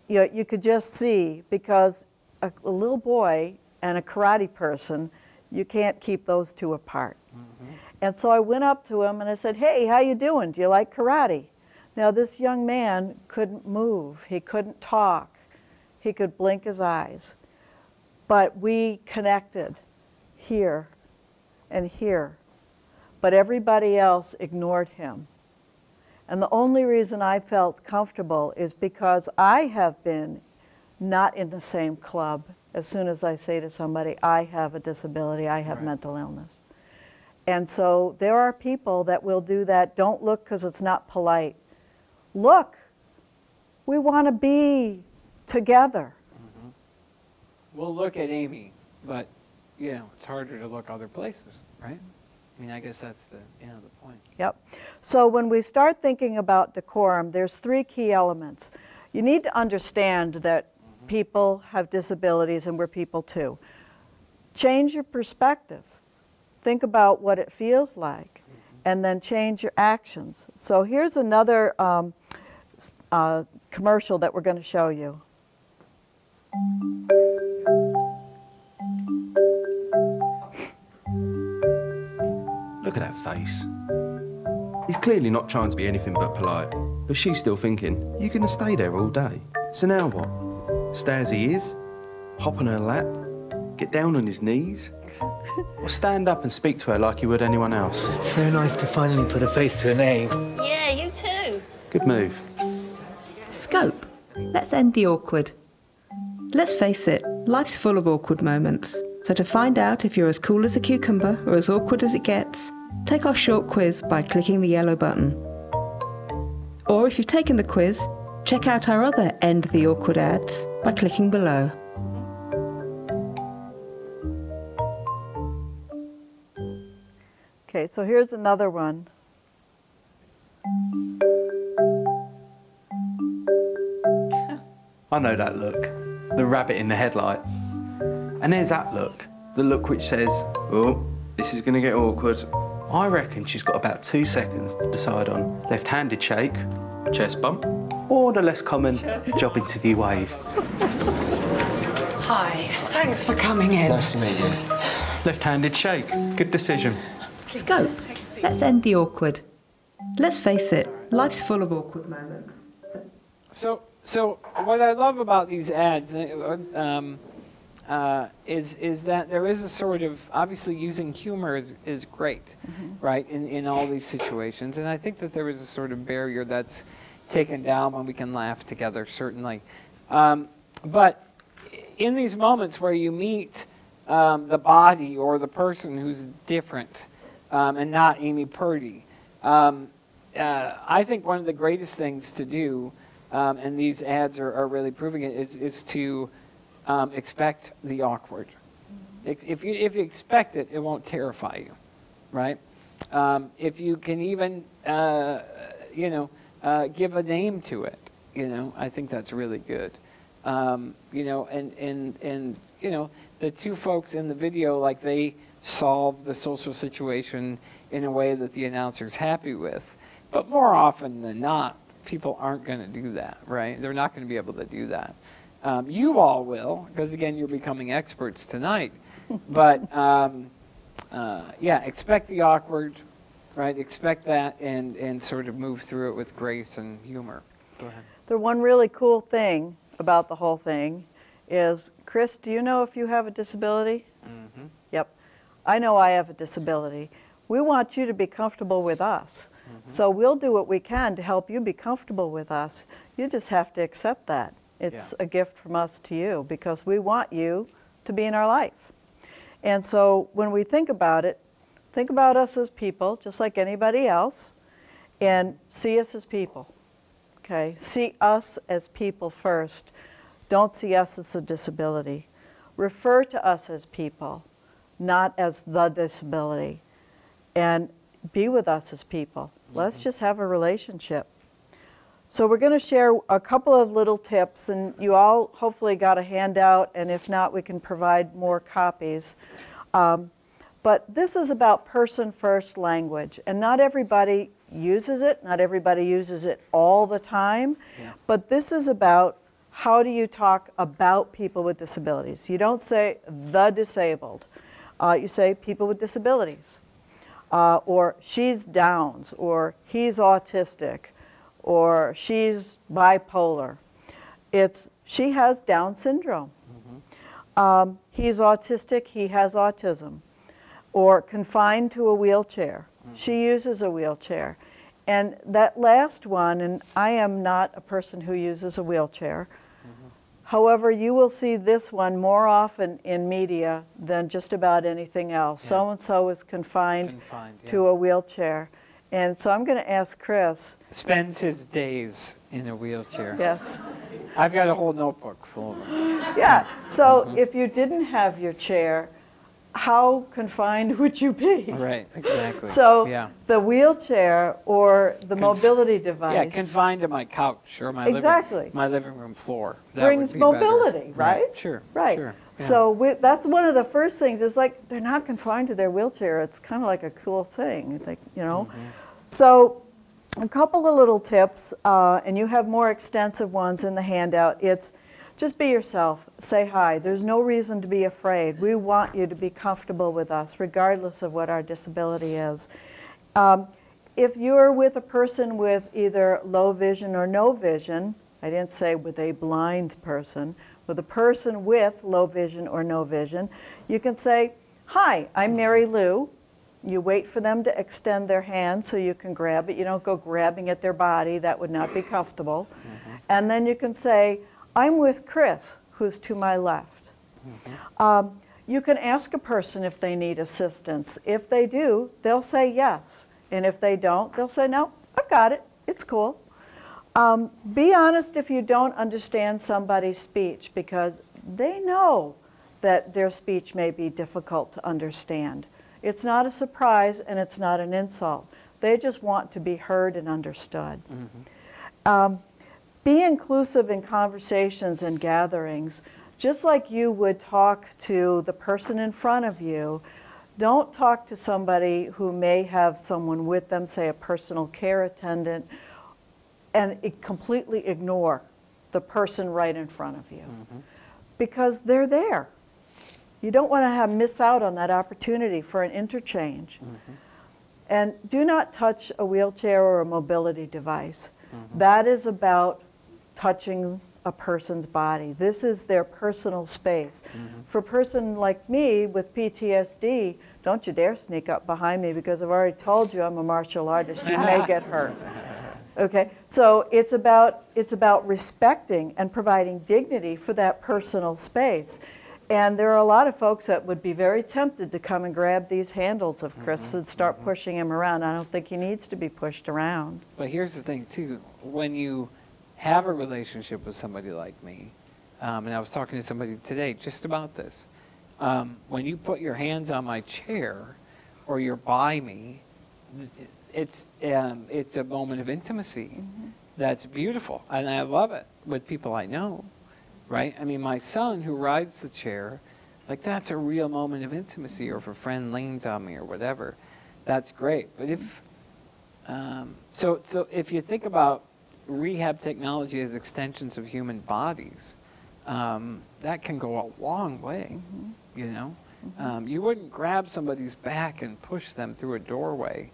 you could just see, because a little boy and a karate person, you can't keep those two apart. And so I went up to him and I said, "Hey, how you doing? Do you like karate?" Now this young man couldn't move, he couldn't talk, he could blink his eyes, but we connected here and here, but everybody else ignored him. And the only reason I felt comfortable is because I have been not in the same club as soon as I say to somebody, I have a disability, I have mental illness. And so there are people that will do that. Don't look because it's not polite. Look, we want to be together. We'll look at Amy, but you know, it's harder to look other places, right? I mean, I guess that's the, you know, the point. Yep. So when we start thinking about decorum, there's 3 key elements. You need to understand that people have disabilities and we're people too. Change your perspective. Think about what it feels like, and then change your actions. So here's another commercial that we're going to show you. Look at that face. He's clearly not trying to be anything but polite, but she's still thinking, you're going to stay there all day. So now what? Stay as he is? Hop on her lap? Get down on his knees? Or stand up and speak to her like you would anyone else? So nice to finally put a face to a name. Yeah, you too. Good move. Scope. Let's end the awkward. Let's face it, life's full of awkward moments. So to find out if you're as cool as a cucumber or as awkward as it gets, take our short quiz by clicking the yellow button. Or if you've taken the quiz, check out our other End the Awkward ads by clicking below. Okay, so here's another one. I know that look. The rabbit in the headlights. And there's that look. The look which says, oh, this is going to get awkward. I reckon she's got about 2 seconds to decide on left-handed shake, chest bump, or the less common job interview wave. Hi, thanks for coming in. Nice to meet you. Left-handed shake. Good decision. Scope. Let's end the awkward. Let's face it, life's full of awkward moments. So what I love about these ads is that there is a sort of, obviously using humor is great, right, in all these situations. And I think that there is a sort of barrier that's taken down when we can laugh together, certainly. But in these moments where you meet the body or the person who's different and not Amy Purdy, I think one of the greatest things to do, and these ads are really proving it, is to expect the awkward. If you expect it, it won't terrify you, right? If you can even, you know, give a name to it, you know, I think that's really good. You know, and you know, the 2 folks in the video, like, they solve the social situation in a way that the announcer's happy with. But more often than not, people aren't going to do that, right? They're not going to be able to do that. You all will, because again, you're becoming experts tonight. But yeah, expect the awkward, right? Expect that and sort of move through it with grace and humor. Go ahead. The one really cool thing about the whole thing is, Chris, do you know if you have a disability? Mm-hmm. Yep. I know I have a disability. We want you to be comfortable with us. So we'll do what we can to help you be comfortable with us. You just have to accept that. It's a gift from us to you because we want you to be in our life. And so when we think about it, think about us as people, just like anybody else, and see us as people. Okay? See us as people first. Don't see us as a disability. Refer to us as people, not as the disability. And be with us as people. Let's just have a relationship. So we're going to share a couple of little tips, and you all hopefully got a handout, and if not, we can provide more copies. But this is about person-first language, and not everybody uses it. Not everybody uses it all the time. But this is about how do you talk about people with disabilities. You don't say the disabled. You say people with disabilities. or she's Downs, or he's autistic, or she's bipolar. It's she has Down syndrome. He's autistic, he has autism, or confined to a wheelchair. She uses a wheelchair. And that last one, and I am not a person who uses a wheelchair. However, you will see this one more often in media than just about anything else. Yeah. So-and-so is confined to a wheelchair. And so I'm going to ask Chris. Spends his days in a wheelchair. Yes. I've got a whole notebook full of them. Yeah, so if you didn't have your chair, how confined would you be? Right, exactly. So yeah. the wheelchair or the mobility device. Yeah, confined to my couch or my my living room floor. That brings would be mobility, better. right? Sure. Right. Sure. Yeah. So that's one of the first things. It's like they're not confined to their wheelchair. It's kind of like a cool thing, like, you know. So a couple of little tips, and you have more extensive ones in the handout. It's just be yourself. Say hi. There's no reason to be afraid. We want you to be comfortable with us, regardless of what our disability is. If you're with a person with either low vision or no vision, I didn't say with a blind person, with a person with low vision or no vision, you can say, hi, I'm Mary Lou. You wait for them to extend their hand so you can grab it. You don't go grabbing at their body. That would not be comfortable. And then you can say, I'm with Chris, who's to my left. You can ask a person if they need assistance. If they do, they'll say yes. And if they don't, they'll say, no, I've got it. It's cool. Be honest if you don't understand somebody's speech, because they know that their speech may be difficult to understand. It's not a surprise and it's not an insult. They just want to be heard and understood. Be inclusive in conversations and gatherings. Just like you would talk to the person in front of you, don't talk to somebody who may have someone with them, say a personal care attendant, and completely ignore the person right in front of you. Because they're there. You don't want to miss out on that opportunity for an interchange. And do not touch a wheelchair or a mobility device. That is about touching a person's body. This is their personal space. For a person like me with PTSD, don't you dare sneak up behind me, because I've already told you I'm a martial artist. You may get hurt. Okay, so it's about respecting and providing dignity for that personal space. And there are a lot of folks that would be very tempted to come and grab these handles of Chris and start pushing him around. I don't think he needs to be pushed around. But here's the thing, too. When you have a relationship with somebody like me, and I was talking to somebody today just about this, when you put your hands on my chair or you're by me, it's a moment of intimacy that's beautiful, and I love it with people I know. Right? I mean, my son who rides the chair, like that's a real moment of intimacy, or if a friend leans on me or whatever, that's great. But if, so if you think about rehab technology as extensions of human bodies, that can go a long way, you know? You wouldn't grab somebody's back and push them through a doorway,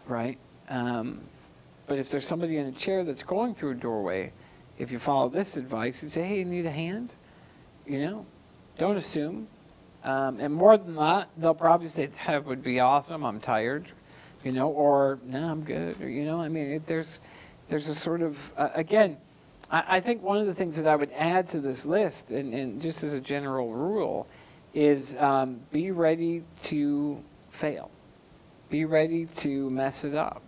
right? But if there's somebody in a chair that's going through a doorway, if you follow this advice, you say, hey, you need a hand? You know, don't assume. And more than that, they'll probably say, that would be awesome, I'm tired, you know, or, no, I'm good, or, you know, I mean, there's a sort of, again, I think one of the things that I would add to this list, and just as a general rule, is be ready to fail. Be ready to mess it up,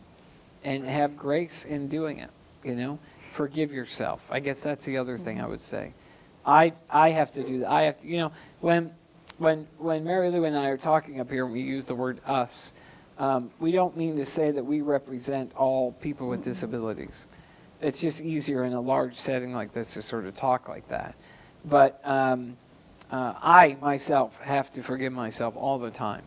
and have grace in doing it, you know. Forgive yourself. I guess that's the other thing I would say. I have to do that. I have to, you know, when Mary Lou and I are talking up here and we use the word us, we don't mean to say that we represent all people with disabilities. It's just easier in a large setting like this to sort of talk like that. But I, myself, have to forgive myself all the time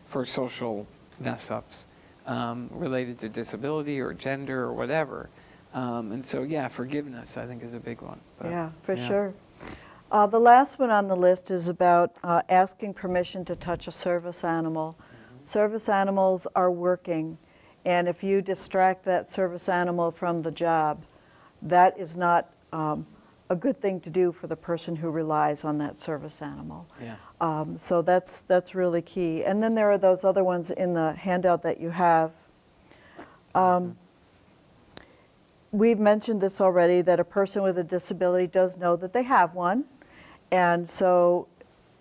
for social mess-ups related to disability or gender or whatever. And so, yeah, forgiveness, I think, is a big one. But, yeah, for sure. The last one on the list is about asking permission to touch a service animal. Service animals are working, and if you distract that service animal from the job, that is not a good thing to do for the person who relies on that service animal. Yeah. So that's really key. And then there are those other ones in the handout that you have. We've mentioned this already, that a person with a disability does know that they have one. And so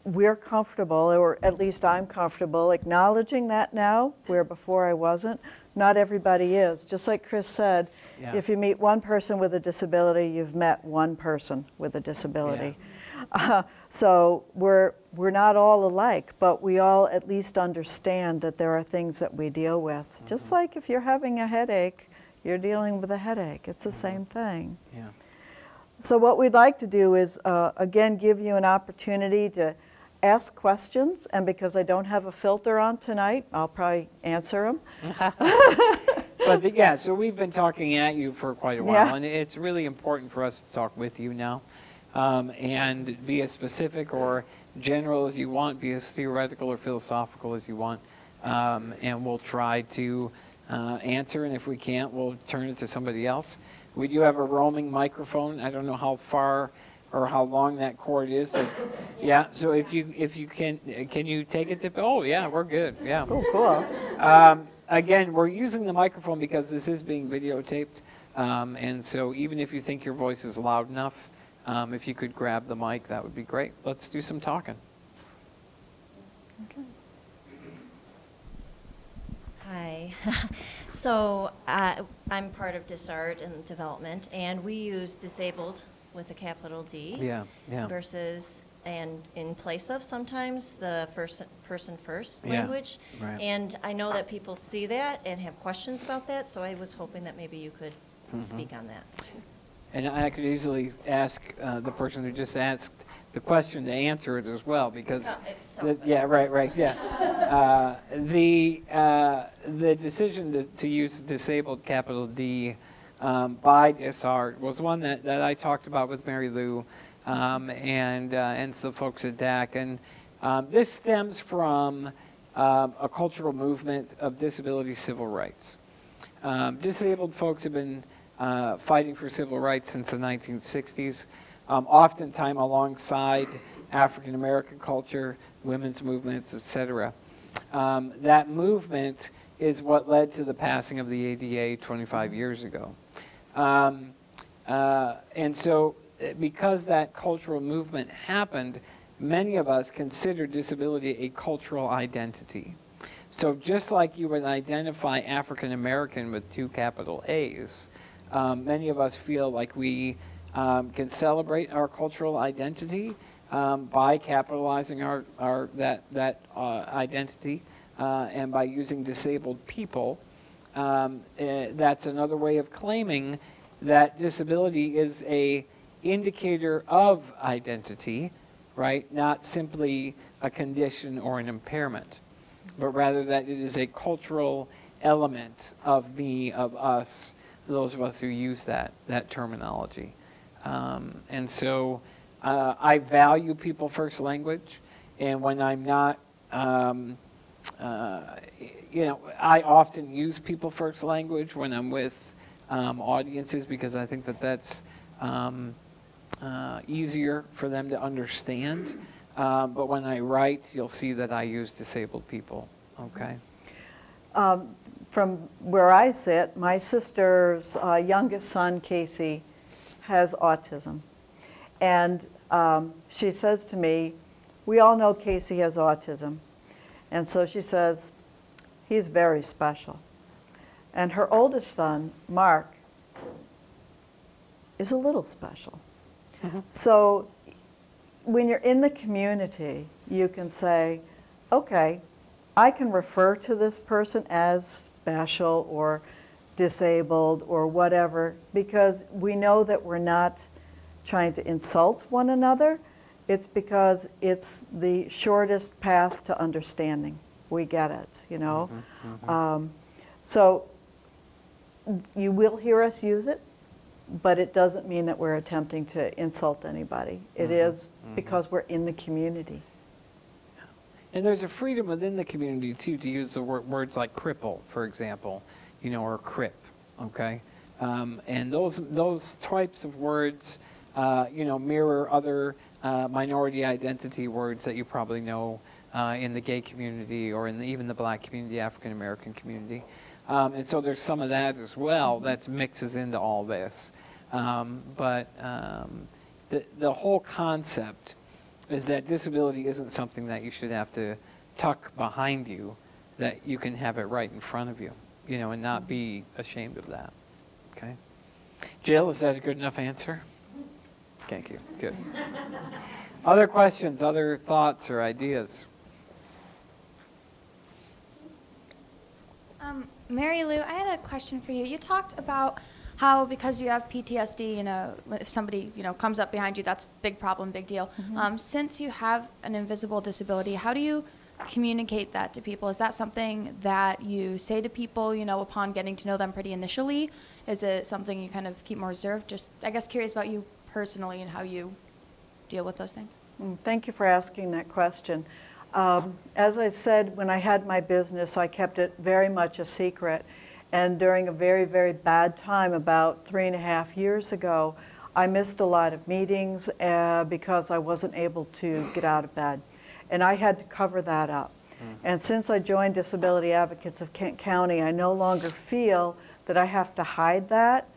we're comfortable, or at least I'm comfortable, acknowledging that now, where before I wasn't. Not everybody is. Just like Chris said, Yeah. if you meet one person with a disability, you've met one person with a disability. So we're not all alike, but we all at least understand that there are things that we deal with. Just like if you're having a headache, you're dealing with a headache. It's the same thing. Yeah. So what we'd like to do is, again, give you an opportunity to ask questions, and because I don't have a filter on tonight, I'll probably answer them. But yeah, so we've been talking at you for quite a while, Yeah. and it's really important for us to talk with you now, and be as specific or general as you want, be as theoretical or philosophical as you want, and we'll try to answer, and if we can't, we'll turn it to somebody else. We do have a roaming microphone. I don't know how far or how long that cord is. So, yeah, so if you can you take it to, oh yeah, we're good, yeah. Oh, cool. Again, we're using the microphone because this is being videotaped, and so even if you think your voice is loud enough, if you could grab the mic, that would be great. Let's do some talking. Okay. Hi. So I'm part of DisArt and development, and we use disabled with a capital D Yeah, yeah. versus, and in place of sometimes the person first Yeah, language. right. And I know that people see that and have questions about that, so I was hoping that maybe you could speak on that. And I could easily ask the person who just asked the question to answer it as well, because yeah, right, yeah. The decision to use disabled capital D by DisArt was one that I talked about with Mary Lou and some folks at DAC, and this stems from a cultural movement of disability civil rights. Disabled folks have been fighting for civil rights since the 1960s, oftentimes alongside African American culture, women's movements, etc. That movement is what led to the passing of the ADA 25 years ago. And so because that cultural movement happened, many of us consider disability a cultural identity. So just like you would identify African American with 2 capital A's, many of us feel like we can celebrate our cultural identity by capitalizing that identity and by using disabled people. That's another way of claiming that disability is a indicator of identity, right? Not simply a condition or an impairment, but rather that it is a cultural element of me, of us, those of us who use that terminology. And so I value people first language, and when I'm not, you know, I often use people first language when I'm with audiences, because I think that that's easier for them to understand. But when I write, you'll see that I use disabled people, okay? From where I sit, my sister's youngest son, Casey, has autism. And she says to me, we all know Casey has autism. And so she says, he's very special. And her oldest son, Mark, is a little special. So when you're in the community, you can say, okay, I can refer to this person as special or disabled or whatever, because we know that we're not trying to insult one another. It's because it's the shortest path to understanding. We get it, you know. So you will hear us use it, but it doesn't mean that we're attempting to insult anybody. It is because we're in the community. And there's a freedom within the community, too, to use the words like cripple, for example, you know, or crip, okay? And those types of words, you know, mirror other minority identity words that you probably know in the gay community or in even the black community, African American community. And so there's some of that as well that mixes into all this. But the whole concept is that disability isn't something that you should have to tuck behind you, that you can have it right in front of you, you know, and not be ashamed of that, okay? Jill, is that a good enough answer? Thank you, good. Other questions, other thoughts or ideas? Mary Lou, I had a question for you. You talked about how because you have PTSD, you know, if somebody, you know, comes up behind you, that's a big problem, big deal. Since you have an invisible disability, how do you communicate that to people? Is that something that you say to people, you know, upon getting to know them pretty initially? Is it something you kind of keep more reserved? Just, I guess, curious about you personally and how you deal with those things. Thank you for asking that question. As I said, when I had my business, I kept it very much a secret. And during a very, very bad time, about 3.5 years ago, I missed a lot of meetings because I wasn't able to get out of bed. And I had to cover that up. And since I joined Disability Advocates of Kent County, I no longer feel that I have to hide that.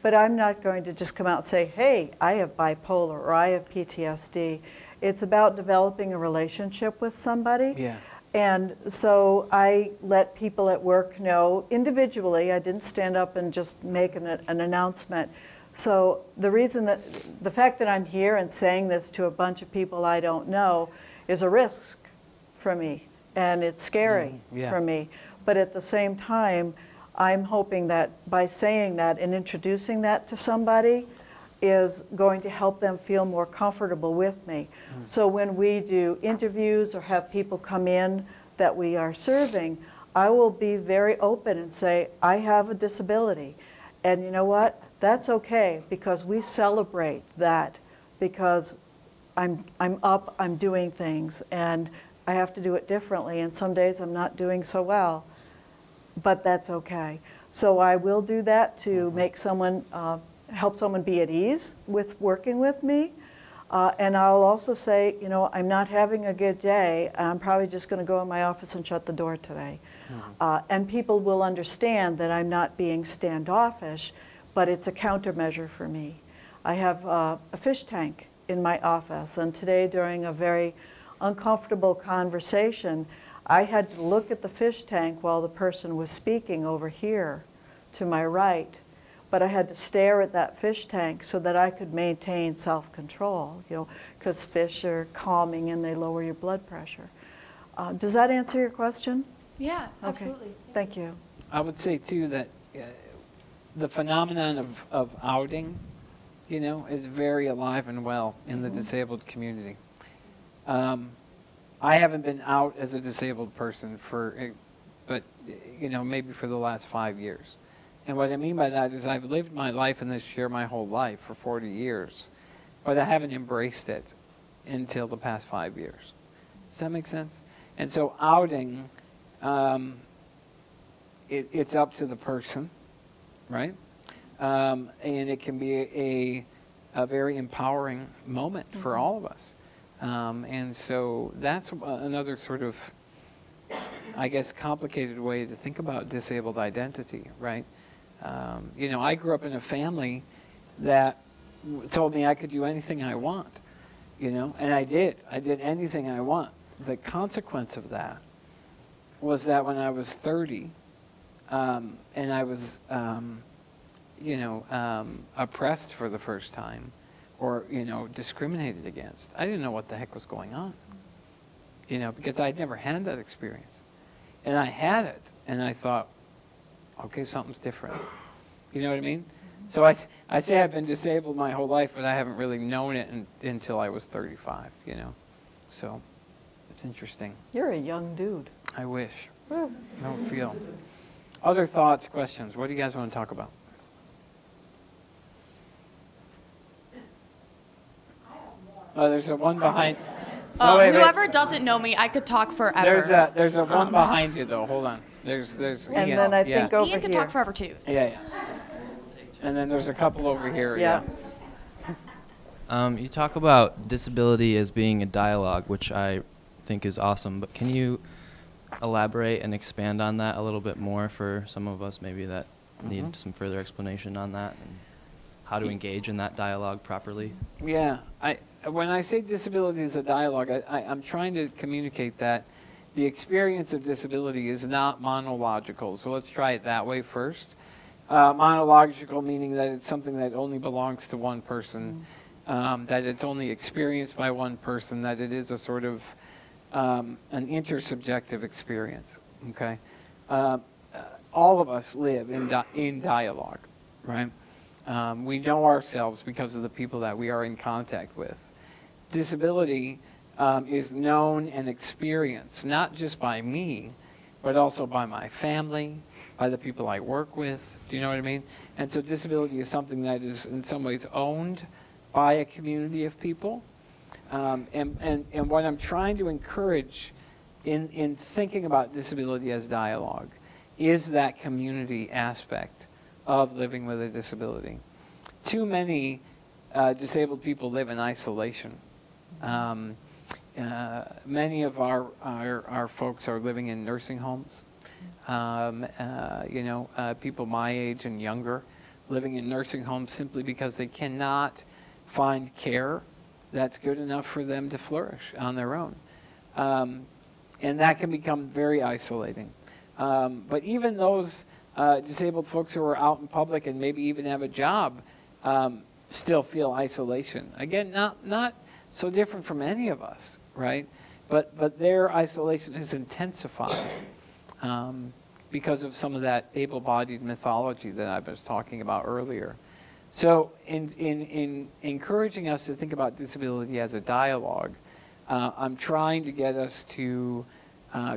But I'm not going to just come out and say, hey, I have bipolar or I have PTSD. It's about developing a relationship with somebody. Yeah. And so I let people at work know individually. I didn't stand up and just make an announcement. So the reason that, the fact that I'm here and saying this to a bunch of people I don't know is a risk for me. And it's scary for me. But at the same time, I'm hoping that by saying that and introducing that to somebody is going to help them feel more comfortable with me. So when we do interviews or have people come in that we are serving, I will be very open and say, I have a disability. And you know what? That's okay, because we celebrate that, because I'm up, I'm doing things, and I have to do it differently, and some days I'm not doing so well, but that's okay. So I will do that to make someone, help someone be at ease with working with me. And I'll also say, you know, I'm not having a good day. I'm probably just going to go in my office and shut the door today. And people will understand that I'm not being standoffish, but it's a countermeasure for me. I have a fish tank in my office, and today during a very uncomfortable conversation, I had to look at the fish tank while the person was speaking over here to my right. But I had to stare at that fish tank so that I could maintain self-control, you know, because fish are calming and they lower your blood pressure. Does that answer your question? Yeah, Okay. absolutely. Thank you. I would say, too, that the phenomenon of outing, you know, is very alive and well in the disabled community. I haven't been out as a disabled person but, you know, maybe for the last 5 years. And what I mean by that is I've lived my life in this chair my whole life for 40 years, but I haven't embraced it until the past 5 years. Does that make sense? And so outing, it's up to the person, right? And it can be a very empowering moment for all of us. And so that's another sort of, I guess, complicated way to think about disabled identity, right? You know, I grew up in a family that told me I could do anything I want, you know, and I did. I did anything I want. The consequence of that was that when I was 30, and I was, you know, oppressed for the first time, or, you know, discriminated against, I didn't know what the heck was going on, you know, because I'd never had that experience. And I had it, and I thought, okay, something's different. You know what I mean? So I say I've been disabled my whole life, but I haven't really known it until I was 35, you know. So it's interesting. You're a young dude. I wish. I don't feel. Other thoughts, questions? What do you guys want to talk about? There's a one behind. Oh, wait, wait. Whoever doesn't know me, I could talk forever. There's a one behind you though. Hold on. There's And Ian. then I think over Ian could here. talk forever too. Yeah. And then there's a couple over here. Yeah. You talk about disability as being a dialogue, which I think is awesome, but can you elaborate and expand on that a little bit more for some of us maybe that need some further explanation on that and how to engage in that dialogue properly? Yeah. When I say disability is a dialogue, I'm trying to communicate that the experience of disability is not monological. So let's try it that way first. Monological meaning that it's something that only belongs to one person, that it's only experienced by one person, that it is a sort of an intersubjective experience, okay? All of us live in dialogue, right? We know ourselves because of the people that we are in contact with. Disability is known and experienced, not just by me, but also by my family, by the people I work with. Do you know what I mean? And so disability is something that is in some ways owned by a community of people. And what I'm trying to encourage in thinking about disability as dialogue is that community aspect of living with a disability. Too many disabled people live in isolation. Many of our folks are living in nursing homes. People my age and younger living in nursing homes simply because they cannot find care that's good enough for them to flourish on their own. And that can become very isolating. But even those disabled folks who are out in public and maybe even have a job still feel isolation. Again, not so different from any of us, right? But their isolation is intensified because of some of that able-bodied mythology that I was talking about earlier. So in encouraging us to think about disability as a dialogue, I'm trying to get us to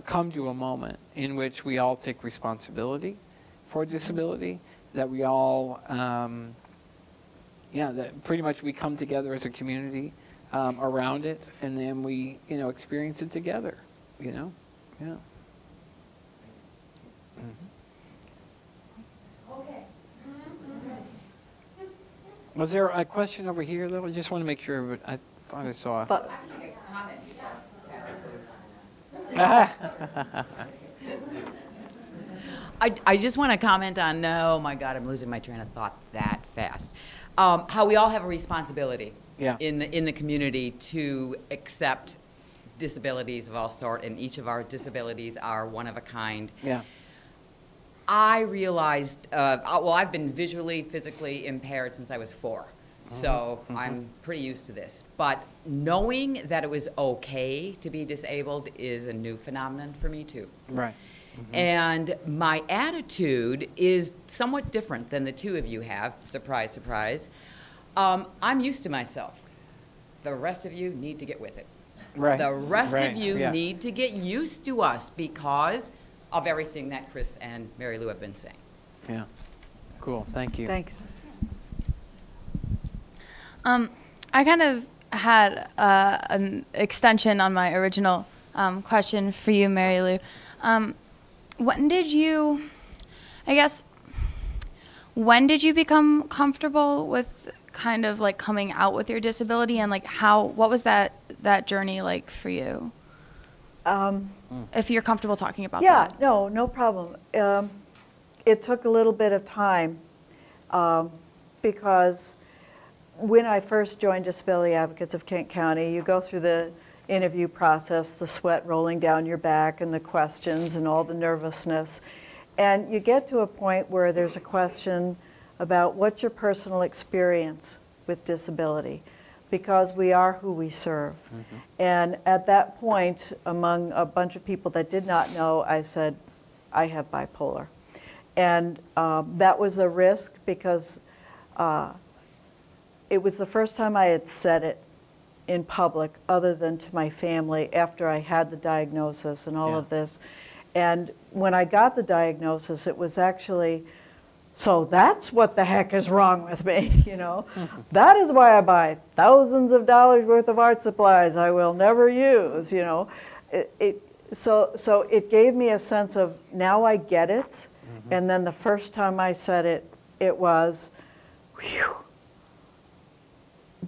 come to a moment in which we all take responsibility for disability, that we all, that pretty much we come together as a community around it, and then we, experience it together, Yeah. Okay. Was there a question over here, though? I just want to make sure, I thought I saw. I just want to comment on, oh my God, I'm losing my train of thought that fast. How we all have a responsibility in the community to accept disabilities of all sort, and each of our disabilities are one of a kind. Yeah. I realized, I've been visually, physically impaired since I was 4. So I'm pretty used to this. But knowing that it was okay to be disabled is a new phenomenon for me too. Right. And my attitude is somewhat different than the two of you have. Surprise, surprise. I'm used to myself. The rest of you need to get with it. Right. The rest Right. of you Yeah. need to get used to us because of everything that Chris and Mary Lou have been saying. Yeah. Cool. Thank you. Thanks. I kind of had an extension on my original question for you, Mary Lou. When did you become comfortable with kind of like coming out with your disability, and like what was that journey like for you? If you're comfortable talking about that. Yeah, no problem. It took a little bit of time because when I first joined Disability Advocates of Kent County, you go through the interview process, the sweat rolling down your back and the questions and all the nervousness. And you get to a point where there's a question about what's your personal experience with disability, because we are who we serve. And at that point, among a bunch of people that did not know, I said, I have bipolar. And that was a risk because it was the first time I had said it in public other than to my family after I had the diagnosis and all of this. And when I got the diagnosis, it was actually So that's what the heck is wrong with me, you know. That is why I buy thousands of dollars worth of art supplies I will never use, you know. So it gave me a sense of, now I get it. And then the first time I said it, it was, whew.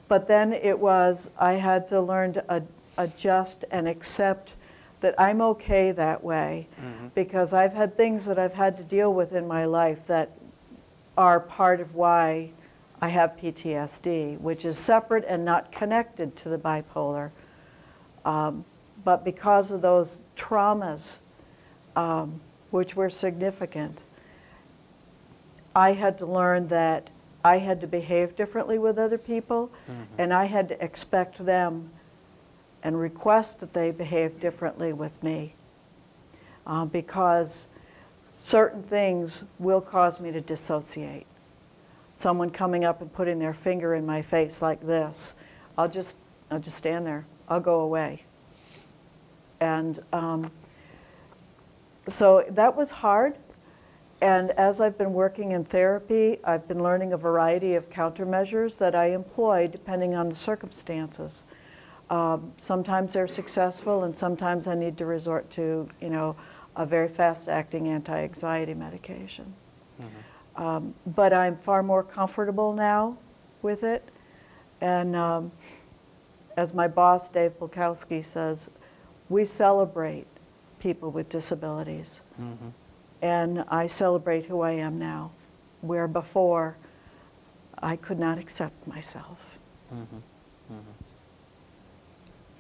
But then it was, I had to learn to adjust and accept that I'm okay that way, because I've had things that I've had to deal with in my life that are part of why I have PTSD, which is separate and not connected to the bipolar. But because of those traumas, which were significant, I had to learn that I had to behave differently with other people, and I had to expect them and request that they behave differently with me, because certain things will cause me to dissociate. Someone coming up and putting their finger in my face like this, I'll just stand there. I'll go away. And so that was hard. And as I've been working in therapy, I've been learning a variety of countermeasures that I employ depending on the circumstances. Sometimes they're successful, and sometimes I need to resort to, you know, a very fast-acting anti-anxiety medication. But I'm far more comfortable now with it. And as my boss, Dave Bulkowski, says, we celebrate people with disabilities. And I celebrate who I am now, where before I could not accept myself.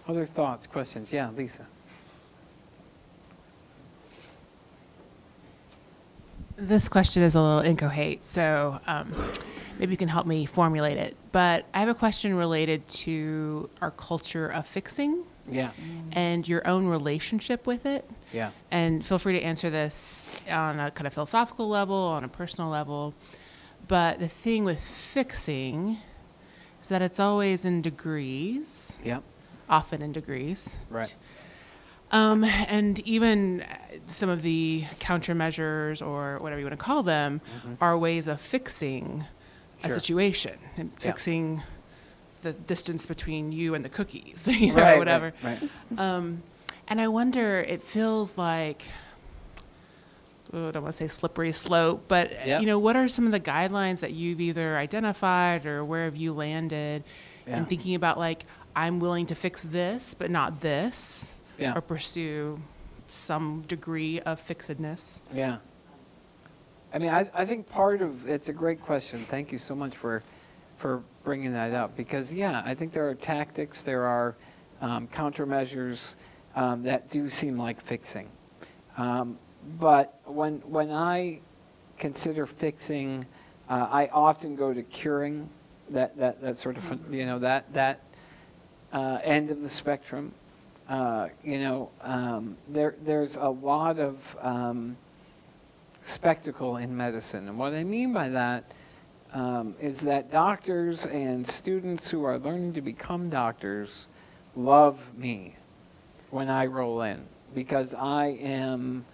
Other thoughts, questions? Yeah, Lisa. This question is a little inchoate, so maybe you can help me formulate it. But I have a question related to our culture of fixing. Yeah. And your own relationship with it. Yeah. And feel free to answer this on a kind of philosophical level, on a personal level. But the thing with fixing is that it's always in degrees. Yep. Often in degrees. Right. And even some of the countermeasures, or whatever you want to call them, are ways of fixing a situation and fixing the distance between you and the cookies, you know, whatever. Right. And I wonder, it feels like, I don't want to say slippery slope, but you know, what are some of the guidelines that you've either identified, or where have you landed in thinking about, like, I'm willing to fix this, but not this, or pursue some degree of fixedness? Yeah. I mean, I think part of, it's a great question. Thank you so much for bringing that up, because I think there are tactics, there are countermeasures that do seem like fixing. But when I consider fixing, I often go to curing, that sort of, you know, that end of the spectrum. You know, there's a lot of spectacle in medicine, and what I mean by that is that doctors and students who are learning to become doctors love me when I roll in, because I am,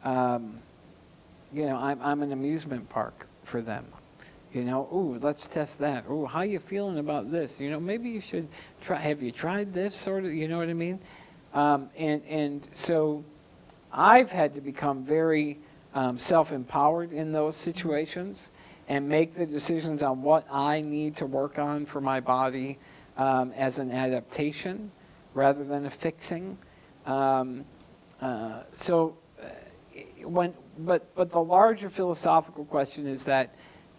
you know, I'm an amusement park for them. You know, ooh, let's test that. Ooh, how you feeling about this? You know, maybe you should try, have you tried this sort of, you know what I mean? And so I've had to become very self-empowered in those situations, and make the decisions on what I need to work on for my body as an adaptation rather than a fixing. But the larger philosophical question is that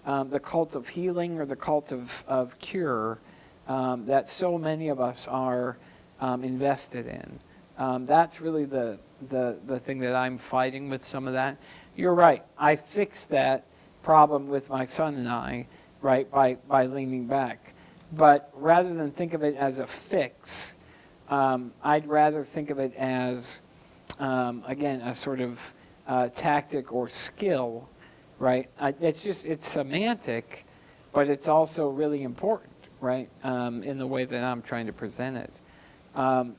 the cult of healing, or the cult of cure, that so many of us are invested in. That's really the thing that I'm fighting with, some of that. You're right. I fixed that problem with my son and I, right, by leaning back. But rather than think of it as a fix, I'd rather think of it as, again, a sort of tactic or skill, right? It's semantic, but it's also really important, right, in the way that I'm trying to present it.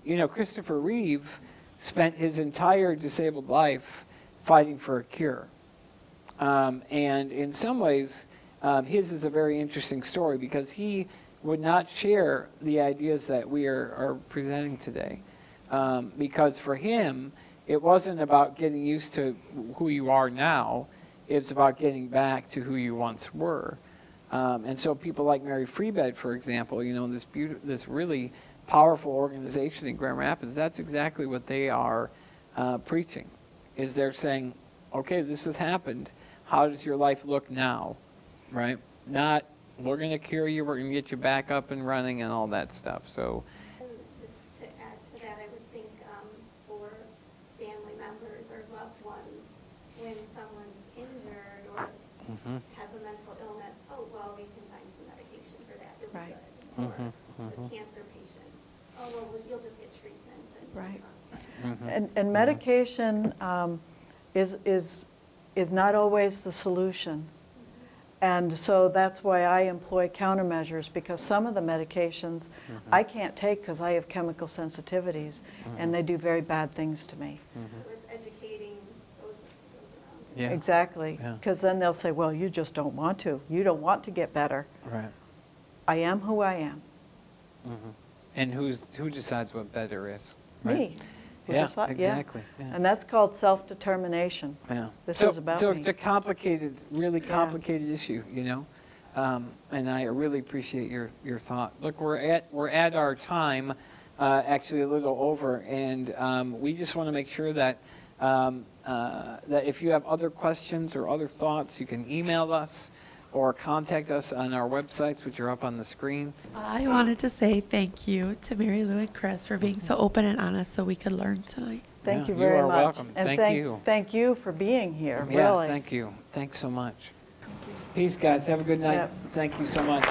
You know, Christopher Reeve spent his entire disabled life fighting for a cure. And in some ways, his is a very interesting story because he would not share the ideas that we are presenting today. Because for him, it wasn't about getting used to who you are now, it's about getting back to who you once were. And so people like Mary Freebed, for example, you know, this really powerful organization in Grand Rapids, that's exactly what they are preaching, is they're saying, okay, this has happened. How does your life look now, right? Not, we're going to cure you, we're going to get you back up and running and all that stuff. So, just to add to that, I would think for family members or loved ones, when someone's injured or has a mental illness, oh, well, we can find some medication for that. You'll be good. Or with cancer patients, oh, well, you'll just get treatment. And And medication is not always the solution. And so that's why I employ countermeasures, because some of the medications I can't take because I have chemical sensitivities, and they do very bad things to me. So it's educating those around. Yeah. Exactly, because then they'll say, well, you just don't want to. You don't want to get better. right. I am who I am. And who decides what better is? Me. Right? Who Yeah, decide- exactly. Yeah. And that's called self-determination. Yeah. This so, is about so me. it's a complicated, really complicated issue, you know, and I really appreciate your thought. Look, we're at our time, actually a little over, and we just want to make sure that that if you have other questions or other thoughts, you can email us or contact us on our websites, which are up on the screen. I wanted to say thank you to Mary Lou and Chris for being so open and honest so we could learn tonight. Thank you you very are much. welcome. And Thank you. Thank you for being here, Yeah, really. thank you. Thanks so much. Peace, guys. Have a good night. Yep. Thank you so much.